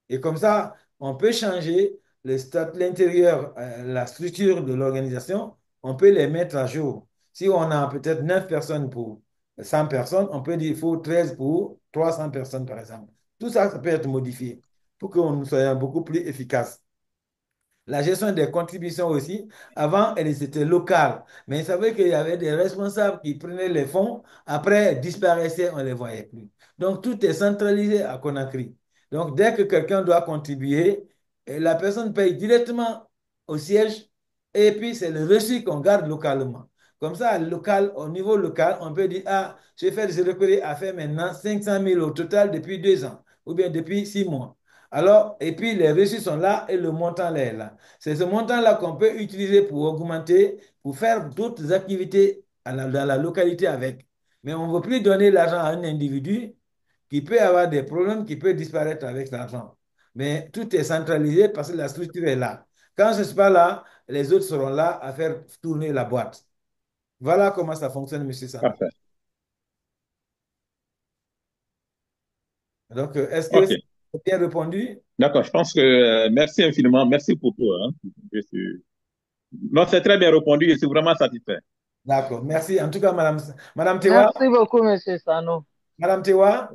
Et comme ça, on peut changer l'intérieur, la structure de l'organisation, on peut les mettre à jour. Si on a peut-être 9 personnes pour 100 personnes, on peut dire qu'il faut 13 pour 300 personnes, par exemple. Tout ça, ça peut être modifié pour qu'on soit beaucoup plus efficace. La gestion des contributions aussi, avant, elles étaient locales. Mais vous savez qu'il y avait des responsables qui prenaient les fonds, après, elles disparaissaient, on ne les voyait plus. Donc, tout est centralisé à Conakry. Donc, dès que quelqu'un doit contribuer, la personne paye directement au siège et puis c'est le reçu qu'on garde localement. Comme ça, local, au niveau local, on peut dire, ah, j'ai recouru à faire maintenant 500 000 au total depuis 2 ans ou bien depuis 6 mois. Alors, et puis les reçus sont là et le montant là est là. C'est ce montant-là qu'on peut utiliser pour augmenter, pour faire d'autres activités dans la localité avec. Mais on ne veut plus donner l'argent à un individu qui peut avoir des problèmes, qui peut disparaître avec l'argent. Mais tout est centralisé parce que la structure est là. Quand je ne suis pas là, les autres seront là à faire tourner la boîte. Voilà comment ça fonctionne, Monsieur Sano. Parfait. Donc, est-ce que OK. c'est bien répondu? D'accord. Je pense que merci infiniment. Merci pour tout, hein. Non, c'est très bien répondu. Je suis vraiment satisfait. D'accord, merci. En tout cas, Madame Tewa, Merci beaucoup, Monsieur Sano. Madame Tewa,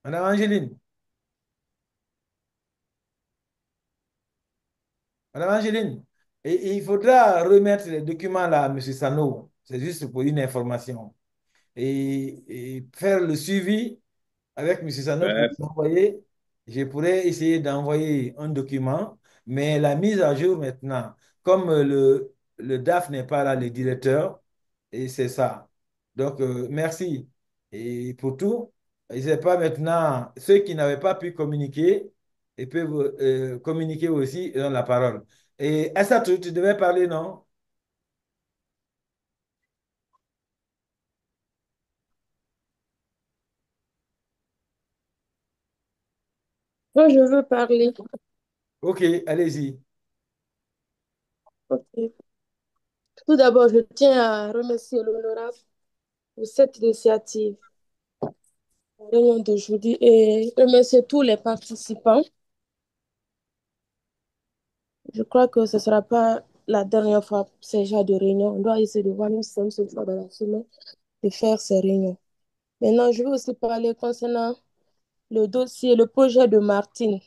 Madame Angéline, Madame Angéline, et il faudra remettre les documents là à Monsieur Sano. C'est juste pour une information. Et faire le suivi avec M. Sano pour Merci. envoyer. Je pourrais essayer d'envoyer un document, mais la mise à jour maintenant, comme le DAF n'est pas là, le directeur, et c'est ça. Donc, merci et pour tout. Je ne sais pas maintenant, ceux qui n'avaient pas pu communiquer, ils peuvent communiquer aussi et donner la parole. Et Assatou, tu devais parler, non? Moi, je veux parler. Ok, allez-y. Ok. Tout d'abord, je tiens à remercier l'honorable pour cette initiative, la réunion d'aujourd'hui, et remercier tous les participants. Je crois que ce ne sera pas la dernière fois pour ces genres de réunions. On doit essayer de voir une seule fois dans la semaine de faire ces réunions. Maintenant, je veux aussi parler concernant le dossier, le projet de Martine.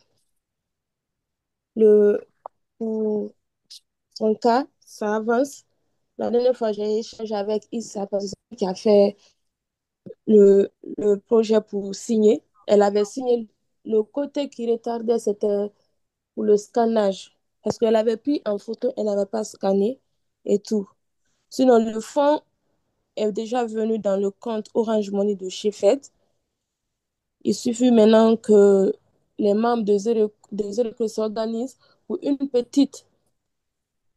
Pour son cas, ça avance. La dernière fois, j'ai échangé avec Issa, qui a fait le projet pour signer. Elle avait signé. Le côté qui retardait, c'était pour le scannage. Parce qu'elle avait pris en photo, elle n'avait pas scanné et tout. Sinon, le fonds est déjà venu dans le compte Orange Money de chez Fed. Il suffit maintenant que les membres des Zéro s'organisent pour une petite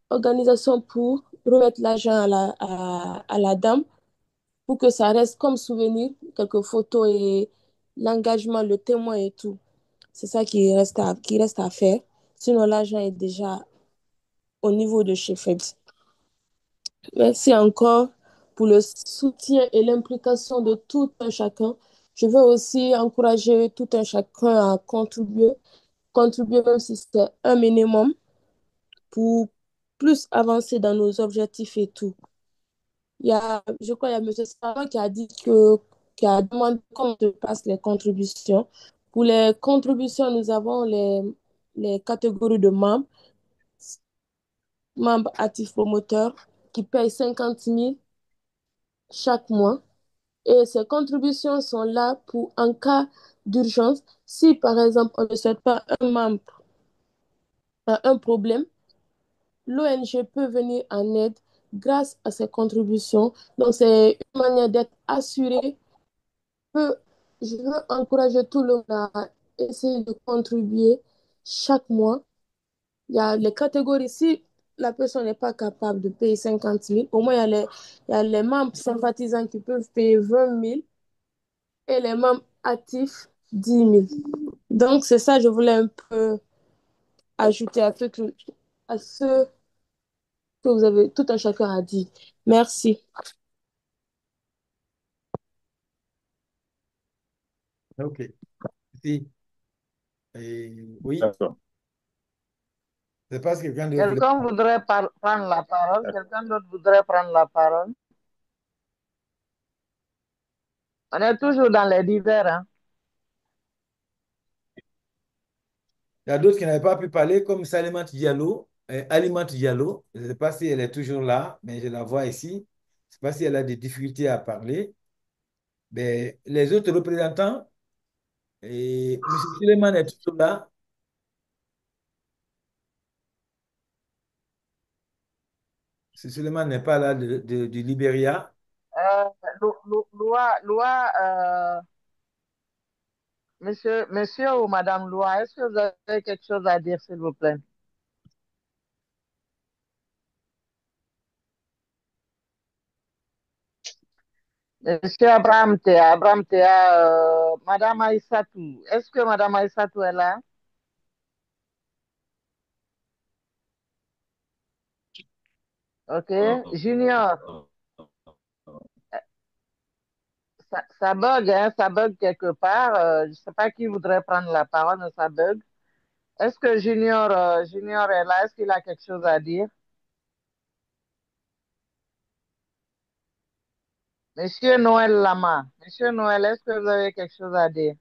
organisation pour remettre l'argent à la dame pour que ça reste comme souvenir, quelques photos et l'engagement, le témoin et tout. C'est ça qui reste à faire. Sinon, l'argent est déjà au niveau de chez Fed. Merci encore pour le soutien et l'implication de tout un chacun. Je veux aussi encourager tout un chacun à contribuer même si c'est un minimum pour plus avancer dans nos objectifs et tout. Je crois qu'il y a M. Savant qui a demandé comment se passent les contributions. Pour les contributions, nous avons les catégories de membres, membres actifs promoteurs qui payent 50 000 chaque mois. Et ces contributions sont là pour en cas d'urgence. Si, par exemple, on ne souhaite pas un membre a un problème, l'ONG peut venir en aide grâce à ces contributions. Donc, c'est une manière d'être assuré. Je veux encourager tout le monde à essayer de contribuer chaque mois. Il y a les catégories. Si la personne n'est pas capable de payer 50 000, au moins il y a les membres sympathisants qui peuvent payer 20 000 et les membres actifs 10 000. Donc, c'est ça, je voulais un peu ajouter à ce que vous avez tout un chacun a dit. Merci. OK. Si. Oui, D'accord. je sais pas si quelqu'un d'autre voulait. Quelqu'un voudrait prendre la parole? Quelqu'un d'autre voudrait prendre la parole? On est toujours dans les divers, hein? Il y a d'autres qui n'avaient pas pu parler, comme Salimat Diallo, Alimat Diallo. Je ne sais pas si elle est toujours là, mais je la vois ici. Je ne sais pas si elle a des difficultés à parler. Mais les autres représentants, et M. Suleiman est toujours là. M. Suleiman n'est pas là du Libéria. Euh, Loua, monsieur ou madame Loua, est-ce que vous avez quelque chose à dire, s'il vous plaît? Monsieur Abraham Théa, madame Aïssatou, est-ce que madame Aïssatou est là? OK. Junior, ça bug, hein, ça bug quelque part. Je ne sais pas qui voudrait prendre la parole, mais ça bug. Est-ce que Junior est là? Est-ce qu'il a quelque chose à dire? Monsieur Noël Lama. Monsieur Noël, est-ce que vous avez quelque chose à dire?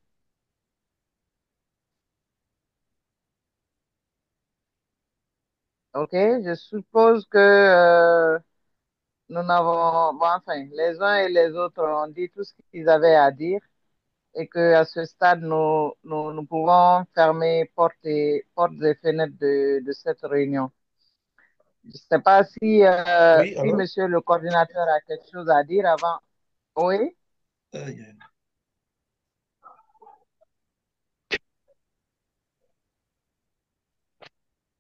OK. Je suppose que nous n'avons, bon, enfin, les uns et les autres ont dit tout ce qu'ils avaient à dire et que à ce stade, nous pouvons fermer portes et fenêtres de cette réunion. Je ne sais pas Oui, si alors? monsieur le coordinateur a quelque chose à dire avant. Oui, Aïe, aïe.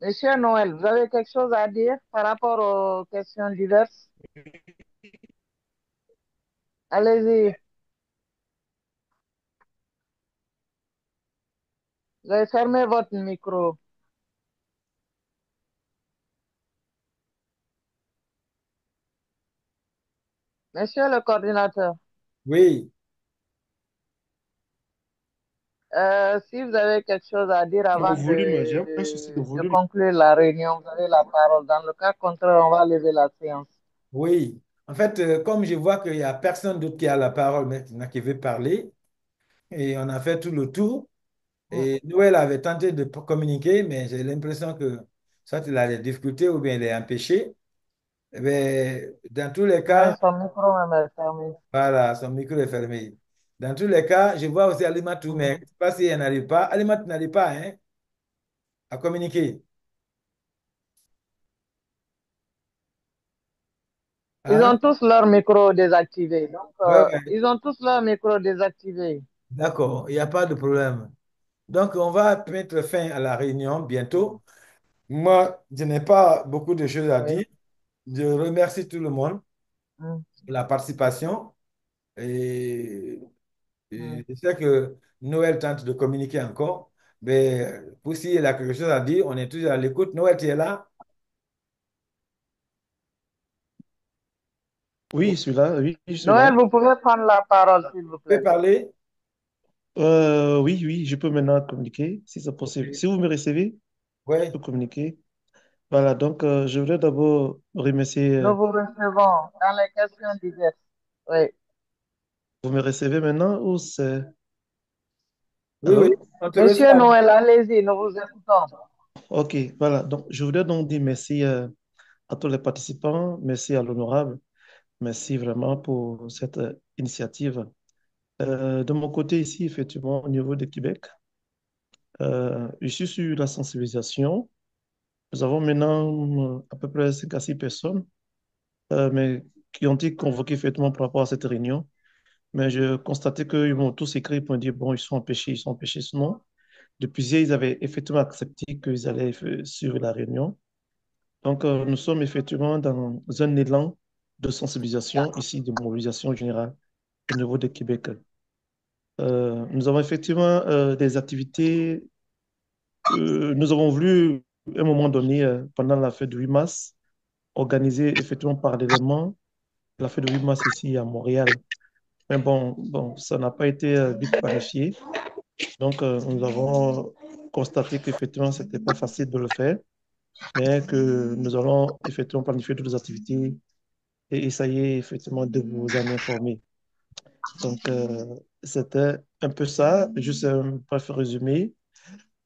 monsieur Noël, vous avez quelque chose à dire par rapport aux questions diverses? Allez-y. Vous avez fermé votre micro. Monsieur le coordinateur, Oui, si vous avez quelque chose à dire Le avant volume, j'ai un souci de de volume. conclure la réunion, vous avez la parole. Dans le cas contraire, on va lever la séance. oui. En fait, comme je vois qu'il n'y a personne d'autre qui a la parole maintenant qui veut parler, et on a fait tout le tour, Hmm. et Noël avait tenté de communiquer, mais j'ai l'impression que soit il a des difficultés ou bien il est empêché. Mais dans tous les Oui, cas, son micro même est fermé. voilà, son micro est fermé. Dans tous les cas, je vois aussi Alimatou, mais je Mhm. ne sais pas si elle n'arrive pas. Alimatou n'arrive pas hein, à communiquer. Ils Hein? ont tous leur micro désactivé. Donc, Ouais, ouais. ils ont tous leur micro désactivé. D'accord, il n'y a pas de problème. Donc, on va mettre fin à la réunion bientôt. Moi, je n'ai pas beaucoup de choses à Oui. dire. Je remercie tout le monde Mm, pour la participation et, mm. et je sais que Noël tente de communiquer encore. Mais pour s'il a quelque chose à dire, on est toujours à l'écoute. Noël, tu es là? Oui, Vous celui-là, oui, je suis Noël, là. vous pouvez prendre la parole, s'il vous pouvez plaît. parler? Oui, oui, je peux maintenant communiquer, si c'est possible. Ok. Si vous me recevez, je Oui. peux communiquer. Voilà, donc je voudrais d'abord remercier, Nous vous recevons dans les questions diverses. Oui. vous me recevez maintenant ou c'est... Oui, oui, Allô? on te Monsieur reçoit. Noël, allez-y, nous vous écoutons. Ok, voilà, donc je voudrais donc dire merci à tous les participants, merci à l'honorable, merci vraiment pour cette initiative. De mon côté ici, effectivement, au niveau de Québec, je suis sur la sensibilisation. Nous avons maintenant à peu près 5 à 6 personnes, mais qui ont été convoquées effectivement par rapport à cette réunion. Mais je constatais qu'ils m'ont tous écrit pour me dire, bon, ils sont empêchés, ils sont empêchés. Sinon, depuis hier, ils avaient effectivement accepté qu'ils allaient suivre la réunion. Donc, nous sommes effectivement dans un élan de sensibilisation, ici, de mobilisation générale au niveau de Québec. Nous avons effectivement des activités. Nous avons voulu, à un moment donné, pendant la fête du 8 mars, organiser effectivement parallèlement la fête du 8 mars ici à Montréal. Mais bon, ça n'a pas été vite planifié. Donc, nous avons constaté qu'effectivement, ce n'était pas facile de le faire, mais que nous allons effectivement planifier toutes les activités et essayer effectivement de vous en informer. Donc, c'était un peu ça, juste un bref résumé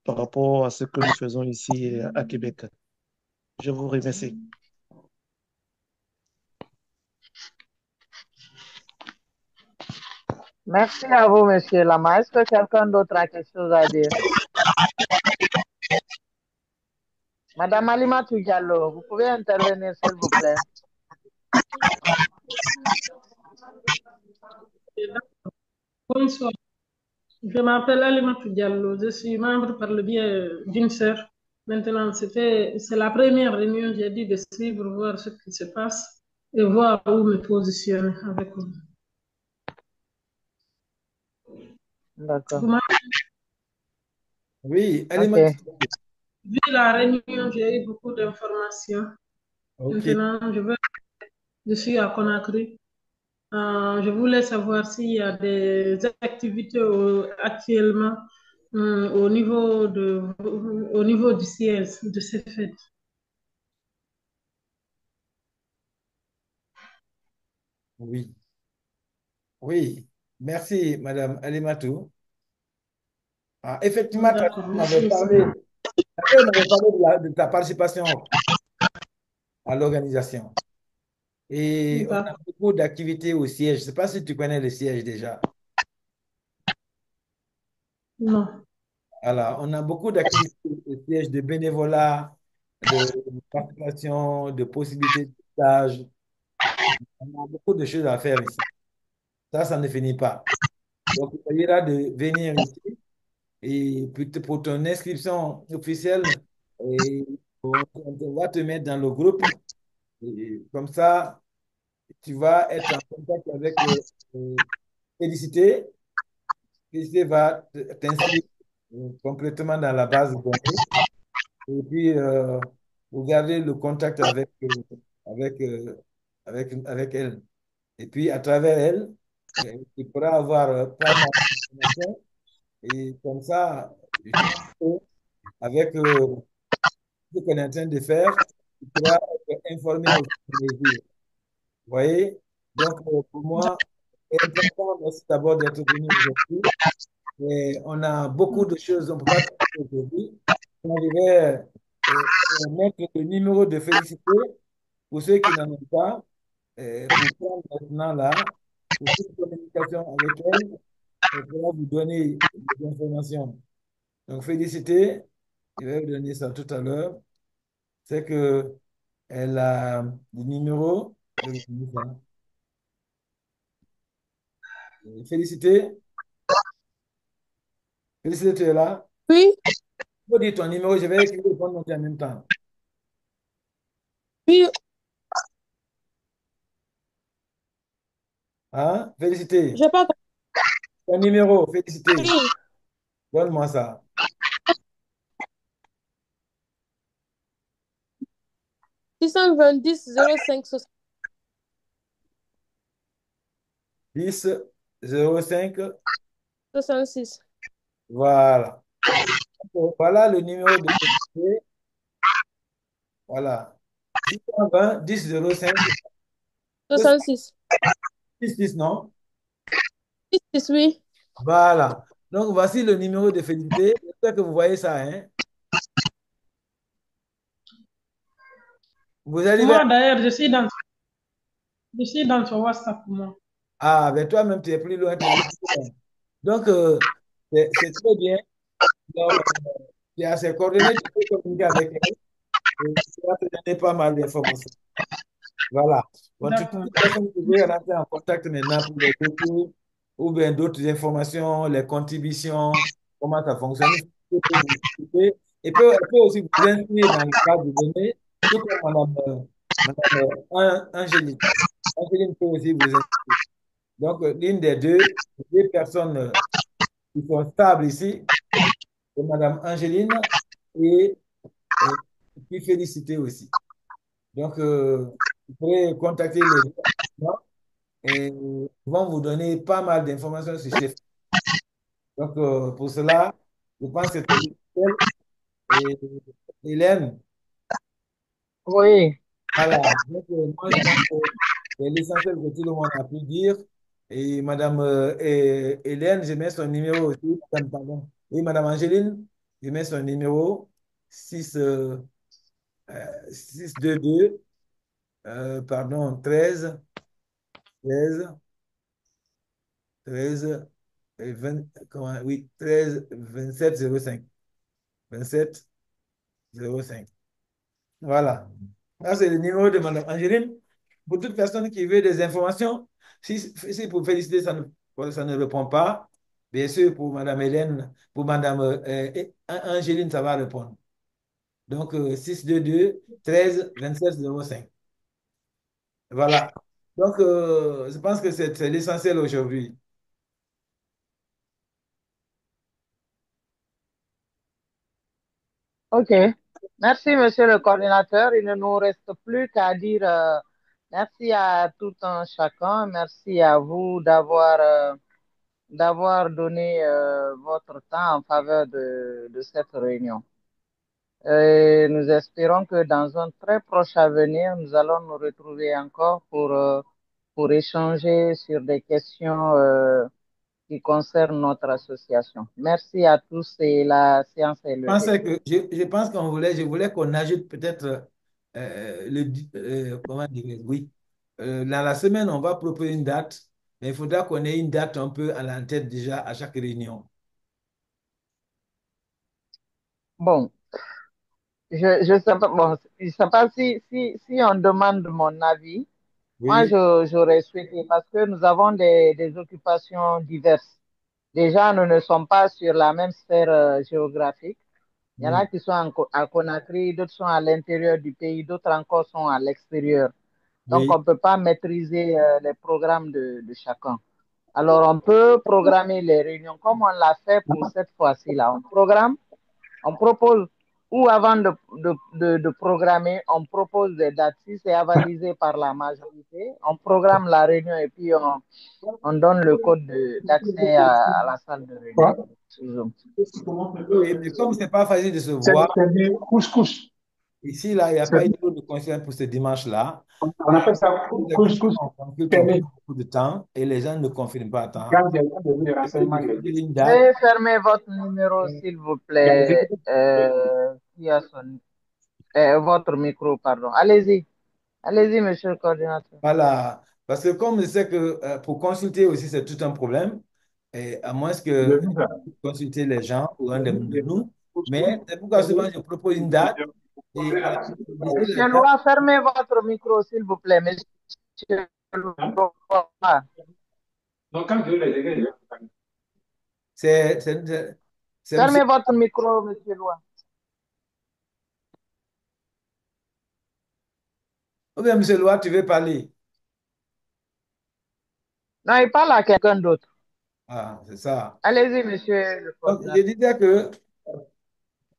par rapport à ce que nous faisons ici à Québec. Je vous remercie. Merci à vous, Monsieur Lama. Est-ce que quelqu'un d'autre a quelque chose à dire? Madame Alimatou Diallo, vous pouvez intervenir, s'il vous plaît. Bonsoir, je m'appelle Alimatou Diallo, je suis membre par le biais d'une sœur. Maintenant, c'est la première réunion, j'ai dit de suivre, voir ce qui se passe et voir où me positionner avec vous. D'accord. Vous m'avez Oui, OK. vu la réunion, j'ai eu beaucoup d'informations. OK. Maintenant, je suis à Conakry. Je voulais savoir s'il y a des activités actuellement au niveau du siège de cette fête. Oui. Oui. Merci, Madame Alimatou. Effectivement, D'accord, on avait merci, monsieur. parlé, on avait parlé de ta participation à l'organisation. Et on a D'accord. beaucoup d'activités au siège. Je ne sais pas si tu connais le siège déjà. Non. Alors, on a beaucoup d'activités au siège de bénévolat, de participation, de possibilités de stage. On a beaucoup de choses à faire ici. Ça ne finit pas. Donc, il s'agira de venir ici et puis pour ton inscription officielle, et on va te mettre dans le groupe. Et comme ça, tu vas être en contact avec Félicité. Félicité va t'inscrire concrètement dans la base de données. Et puis, vous gardez le contact avec, avec elle. Et puis, à travers elle, tu pourras avoir pas mal d'informations. Et comme ça, avec ce qu'on est en train de faire, tu pourras être informé au fur et à mesure. Vous voyez? Donc, pour moi, c'est important, merci d'abord d'être venu aujourd'hui. Et on a beaucoup de choses, on ne peut pas tout faire aujourd'hui. On vais mettre le numéro de Félicité pour ceux qui n'en ont pas, pour prendre maintenant là, pour toute communication avec elle, elle pourra vous donner des informations. Donc, Félicité, je vais vous donner ça tout à l'heure. C'est que elle a le numéro. Je vais vous donner ça. Félicité. Félicité, tu es là? Oui, Tu peux dire ton numéro, je vais écrire ton nom en même temps. oui, Hein? Félicité. j'ai pas Ton numéro, félicité. compris. Donne-moi ça. 620 05 10 05. 66. Voilà. Voilà le numéro de félicité. Voilà. 620 10 05 66. 66, non? 66, oui. Voilà. Donc, voici le numéro de félicité. J'espère que vous voyez ça, hein? Vous arrivez à... Moi, d'ailleurs, je suis dans ton WhatsApp, moi. Ah, ben toi-même, tu es plus loin, tu es plus loin. Donc, c'est très bien. Donc, tu as ses coordonnées, tu peux communiquer avec elle et tu vas te donner pas mal d'informations. Voilà. Bon, D'accord. toute personne qui veut rentrer en contact maintenant pour les recours ou bien d'autres informations, les contributions, comment ça fonctionne, elle peut vous expliquer. Elle peut aussi vous inscrire dans le cadre de données, tout comme Angélique. Angélique peut aussi vous inscrire. Donc, l'une des deux personnes qui sont stables ici, c'est Madame Angéline et, et puis féliciter aussi. Donc, vous pourrez contacter les gens et ils vont vous donner pas mal d'informations sur Chef. Donc, pour cela, je pense que c'est essentiel. Et Hélène, Oui, voilà. Donc, moi, je pense que c'est l'essentiel que tout le monde a pu dire. Et Madame Hélène, je mets son numéro aussi. Madame, pardon. Oui, Madame Angéline, je mets son numéro 6, 622, pardon, 13 13 et 20, comment, oui, 13 27 05. 27 05. Voilà. Ça, c'est le numéro de Mme Angéline. Pour toute personne qui veut des informations, si pour féliciter, ça ne répond pas, bien sûr, pour Mme Hélène, pour Mme Angéline, ça va répondre. Donc, 622 13 27 05. Voilà. Donc, je pense que c'est l'essentiel aujourd'hui. ok. Merci, monsieur le coordinateur. Il ne nous reste plus qu'à dire merci à tout un chacun. Merci à vous d'avoir donné votre temps en faveur de cette réunion. Et nous espérons que dans un très proche avenir, nous allons nous retrouver encore pour échanger sur des questions qui concernent notre association. Merci à tous et la séance est levée. Je pense je voulais qu'on ajoute peut-être comment dire, oui. Dans la semaine, on va proposer une date, mais il faudra qu'on ait une date un peu à la tête déjà à chaque réunion. Bon, je sais pas, bon, je sais pas si on demande mon avis. Moi, Oui, j'aurais souhaité, parce que nous avons des occupations diverses. Déjà, nous ne sommes pas sur la même sphère géographique. Il y en a oui, qui sont à Conakry, d'autres sont à l'intérieur du pays, d'autres encore sont à l'extérieur. Donc, oui. on ne peut pas maîtriser les programmes de chacun. Alors, on peut programmer les réunions comme on l'a fait pour cette fois-ci là. On propose, ou avant de programmer, on propose des dates. Si c'est avalisé par la majorité, on programme la réunion et puis on donne le code d'accès à la salle de réunion. Oui, mais comme ce n'est pas facile de se C'est voir, du couscous. ici, là, il n'y a pas eu de coïncidence pour ce dimanche-là. On appelle ça Les couscous. questions qu'on prend beaucoup de temps et les gens ne confirment pas tant. Quand j'ai vu les renseignements, j'ai dit. Une date. Veuillez fermer votre numéro, s'il vous plaît. Qui a votre micro, pardon. Allez-y. Allez-y, monsieur le coordinateur. Voilà. Parce que comme je sais que pour consulter aussi, c'est tout un problème, et à moins J'ai que vu ça. consulter les gens ou un de nous. Mais c'est pourquoi souvent je propose une date et d'ici la Monsieur date, Loa, fermez votre micro, s'il vous plaît, monsieur Loa. Donc, quand je les ai, c'est C'est monsieur... Fermez votre micro, monsieur Loin. Ou bien, monsieur Loa, tu veux parler? Non, il parle à quelqu'un d'autre. Ah, c'est ça. Allez-y, monsieur le Donc, je coordinateur. disais que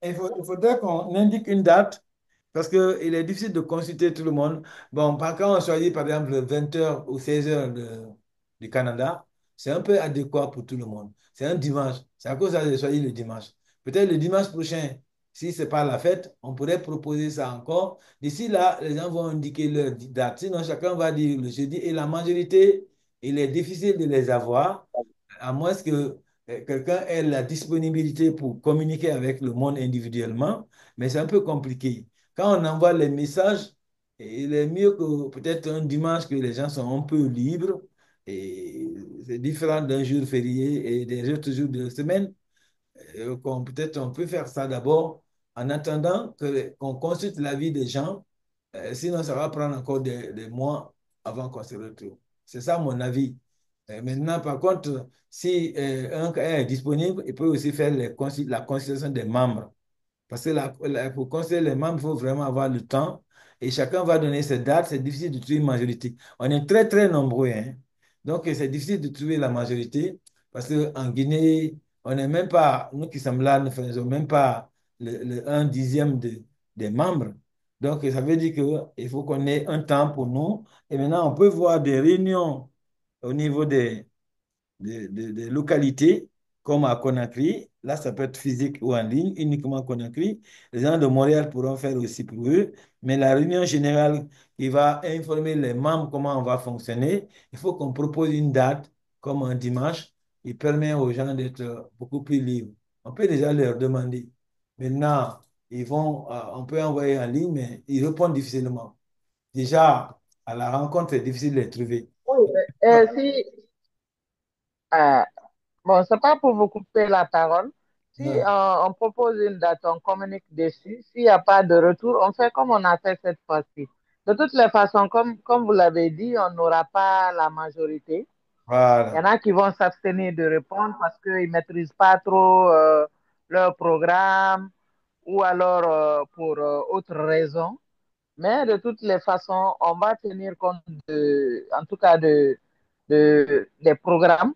il faudrait qu'on indique une date parce qu'il est difficile de consulter tout le monde. Bon, quand on choisit par exemple 20 h ou 16 h du Canada, c'est un peu adéquat pour tout le monde. C'est un dimanche. C'est à cause de ça que j'ai choisi le dimanche. Peut-être le dimanche prochain, si ce n'est pas la fête, on pourrait proposer ça encore. D'ici là, les gens vont indiquer leur date. Sinon, chacun va dire le jeudi. Et la majorité, il est difficile de les avoir, à moins que quelqu'un ait la disponibilité pour communiquer avec le monde individuellement, mais c'est un peu compliqué. Quand on envoie les messages, il est mieux que peut-être un dimanche que les gens sont un peu libres et c'est différent d'un jour férié et des autres jours de la semaine. Peut-être on peut faire ça d'abord en attendant qu'on consulte l'avis des gens. Sinon, ça va prendre encore des mois avant qu'on se retrouve. C'est ça mon avis. Maintenant, par contre, si un cas est disponible, il peut aussi faire la consultation des membres. Parce que pour conseiller les membres, il faut vraiment avoir le temps et chacun va donner ses dates. C'est difficile de trouver une majorité. On est très, très nombreux, hein. Donc, c'est difficile de trouver la majorité parce qu'en Guinée, on n'est même pas, nous qui sommes là, ne faisons même pas le 1/10 des membres. Donc, ça veut dire qu'il faut qu'on ait un temps pour nous. Et maintenant, on peut voir des réunions au niveau des localités, comme à Conakry. Là, ça peut être physique ou en ligne, uniquement à Conakry. Les gens de Montréal pourront faire aussi pour eux. Mais la réunion générale qui va informer les membres comment on va fonctionner, il faut qu'on propose une date, comme un dimanche, qui permet aux gens d'être beaucoup plus libres. On peut déjà leur demander. Maintenant, on peut envoyer en ligne, mais ils répondent difficilement. Déjà, à la rencontre, c'est difficile de les trouver. Oui, si, euh, bon, c'est pas pour vous couper la parole. Si Ouais. on propose une date, on communique dessus. S'il n'y a pas de retour, on fait comme on a fait cette fois-ci. De toutes les façons, comme vous l'avez dit, on n'aura pas la majorité. Il y en Voilà. a qui vont s'abstenir de répondre parce qu'ils ne maîtrisent pas trop leur programme ou alors pour autre raison. Mais de toutes les façons, on va tenir compte en tout cas des programmes,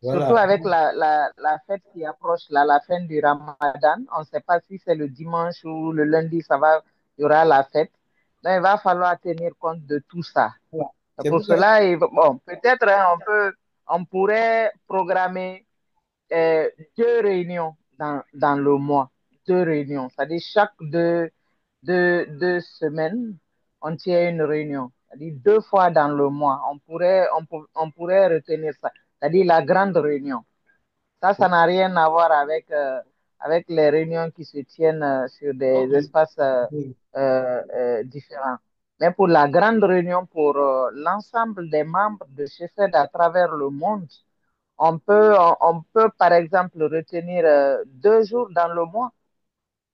surtout Voilà. avec la fête qui approche, là, la fin du Ramadan. On ne sait pas si c'est le dimanche ou le lundi, il y aura la fête. Donc, il va falloir tenir compte de tout ça. Voilà. Et C'est pour pour ça. cela, bon, peut-être hein, on pourrait programmer 2 réunions dans le mois. 2 réunions. C'est-à-dire chaque deux semaines, on tient une réunion. C'est-à-dire 2 fois dans le mois. On pourrait retenir ça. C'est-à-dire la grande réunion. Ça n'a rien à voir avec les réunions qui se tiennent sur des Ok. espaces Ok. différents. Mais pour la grande réunion, pour l'ensemble des membres de CHEFED à travers le monde, on peut par exemple retenir 2 jours dans le mois.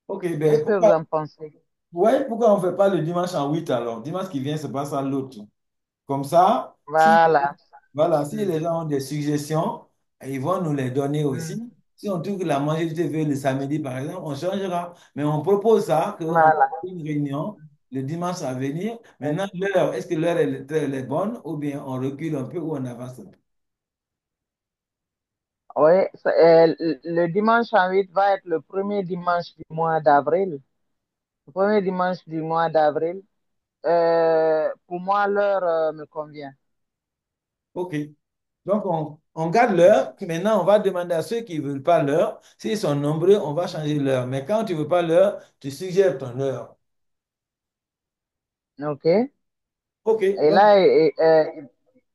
Ok, Qu'est-ce ben que vous en pensez? pourquoi on ne fait pas le dimanche en 8 alors? Dimanche qui vient, c'est pas ça l'autre. Comme ça, si, Voilà. voilà, si les Mhm. gens ont des suggestions, ils vont nous les donner Mhm. aussi. Si on trouve que la majorité veut le samedi, par exemple, on changera. Mais on propose ça, qu'on fasse Voilà. une réunion le dimanche à venir. Oui, Maintenant, l'heure, est-ce que l'heure elle est bonne ou bien on recule un peu ou on avance un peu? oui, le dimanche en 8 va être le premier dimanche du mois d'avril. Le premier dimanche du mois d'avril. Pour moi, l'heure me convient. OK. Donc, on garde l'heure. Maintenant, on va demander à ceux qui ne veulent pas l'heure. S'ils sont nombreux, on va changer l'heure. Mais quand tu ne veux pas l'heure, tu suggères ton heure. OK? OK. Et Donc, là,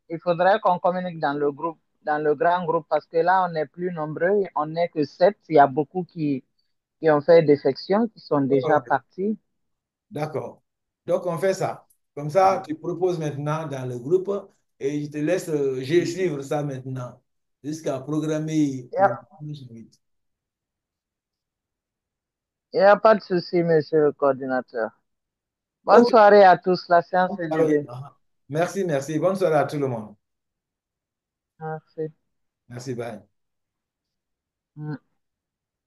il faudrait qu'on communique dans le groupe, dans le grand groupe, parce que là, on n'est plus nombreux, on n'est que 7. Il y a beaucoup qui ont fait défection, qui sont déjà OK. partis. D'accord. Donc, on fait ça. Comme ça, tu proposes maintenant dans le groupe et je te laisse suivre ça maintenant jusqu'à programmer Il n'y pour a, le dimanche 8. il y a pas de souci, monsieur le coordinateur. Bonne OK. soirée à tous. La séance Bonne est soirée. levée. Merci, merci. Bonne soirée à tout le monde. Merci. Merci, bye. Mm.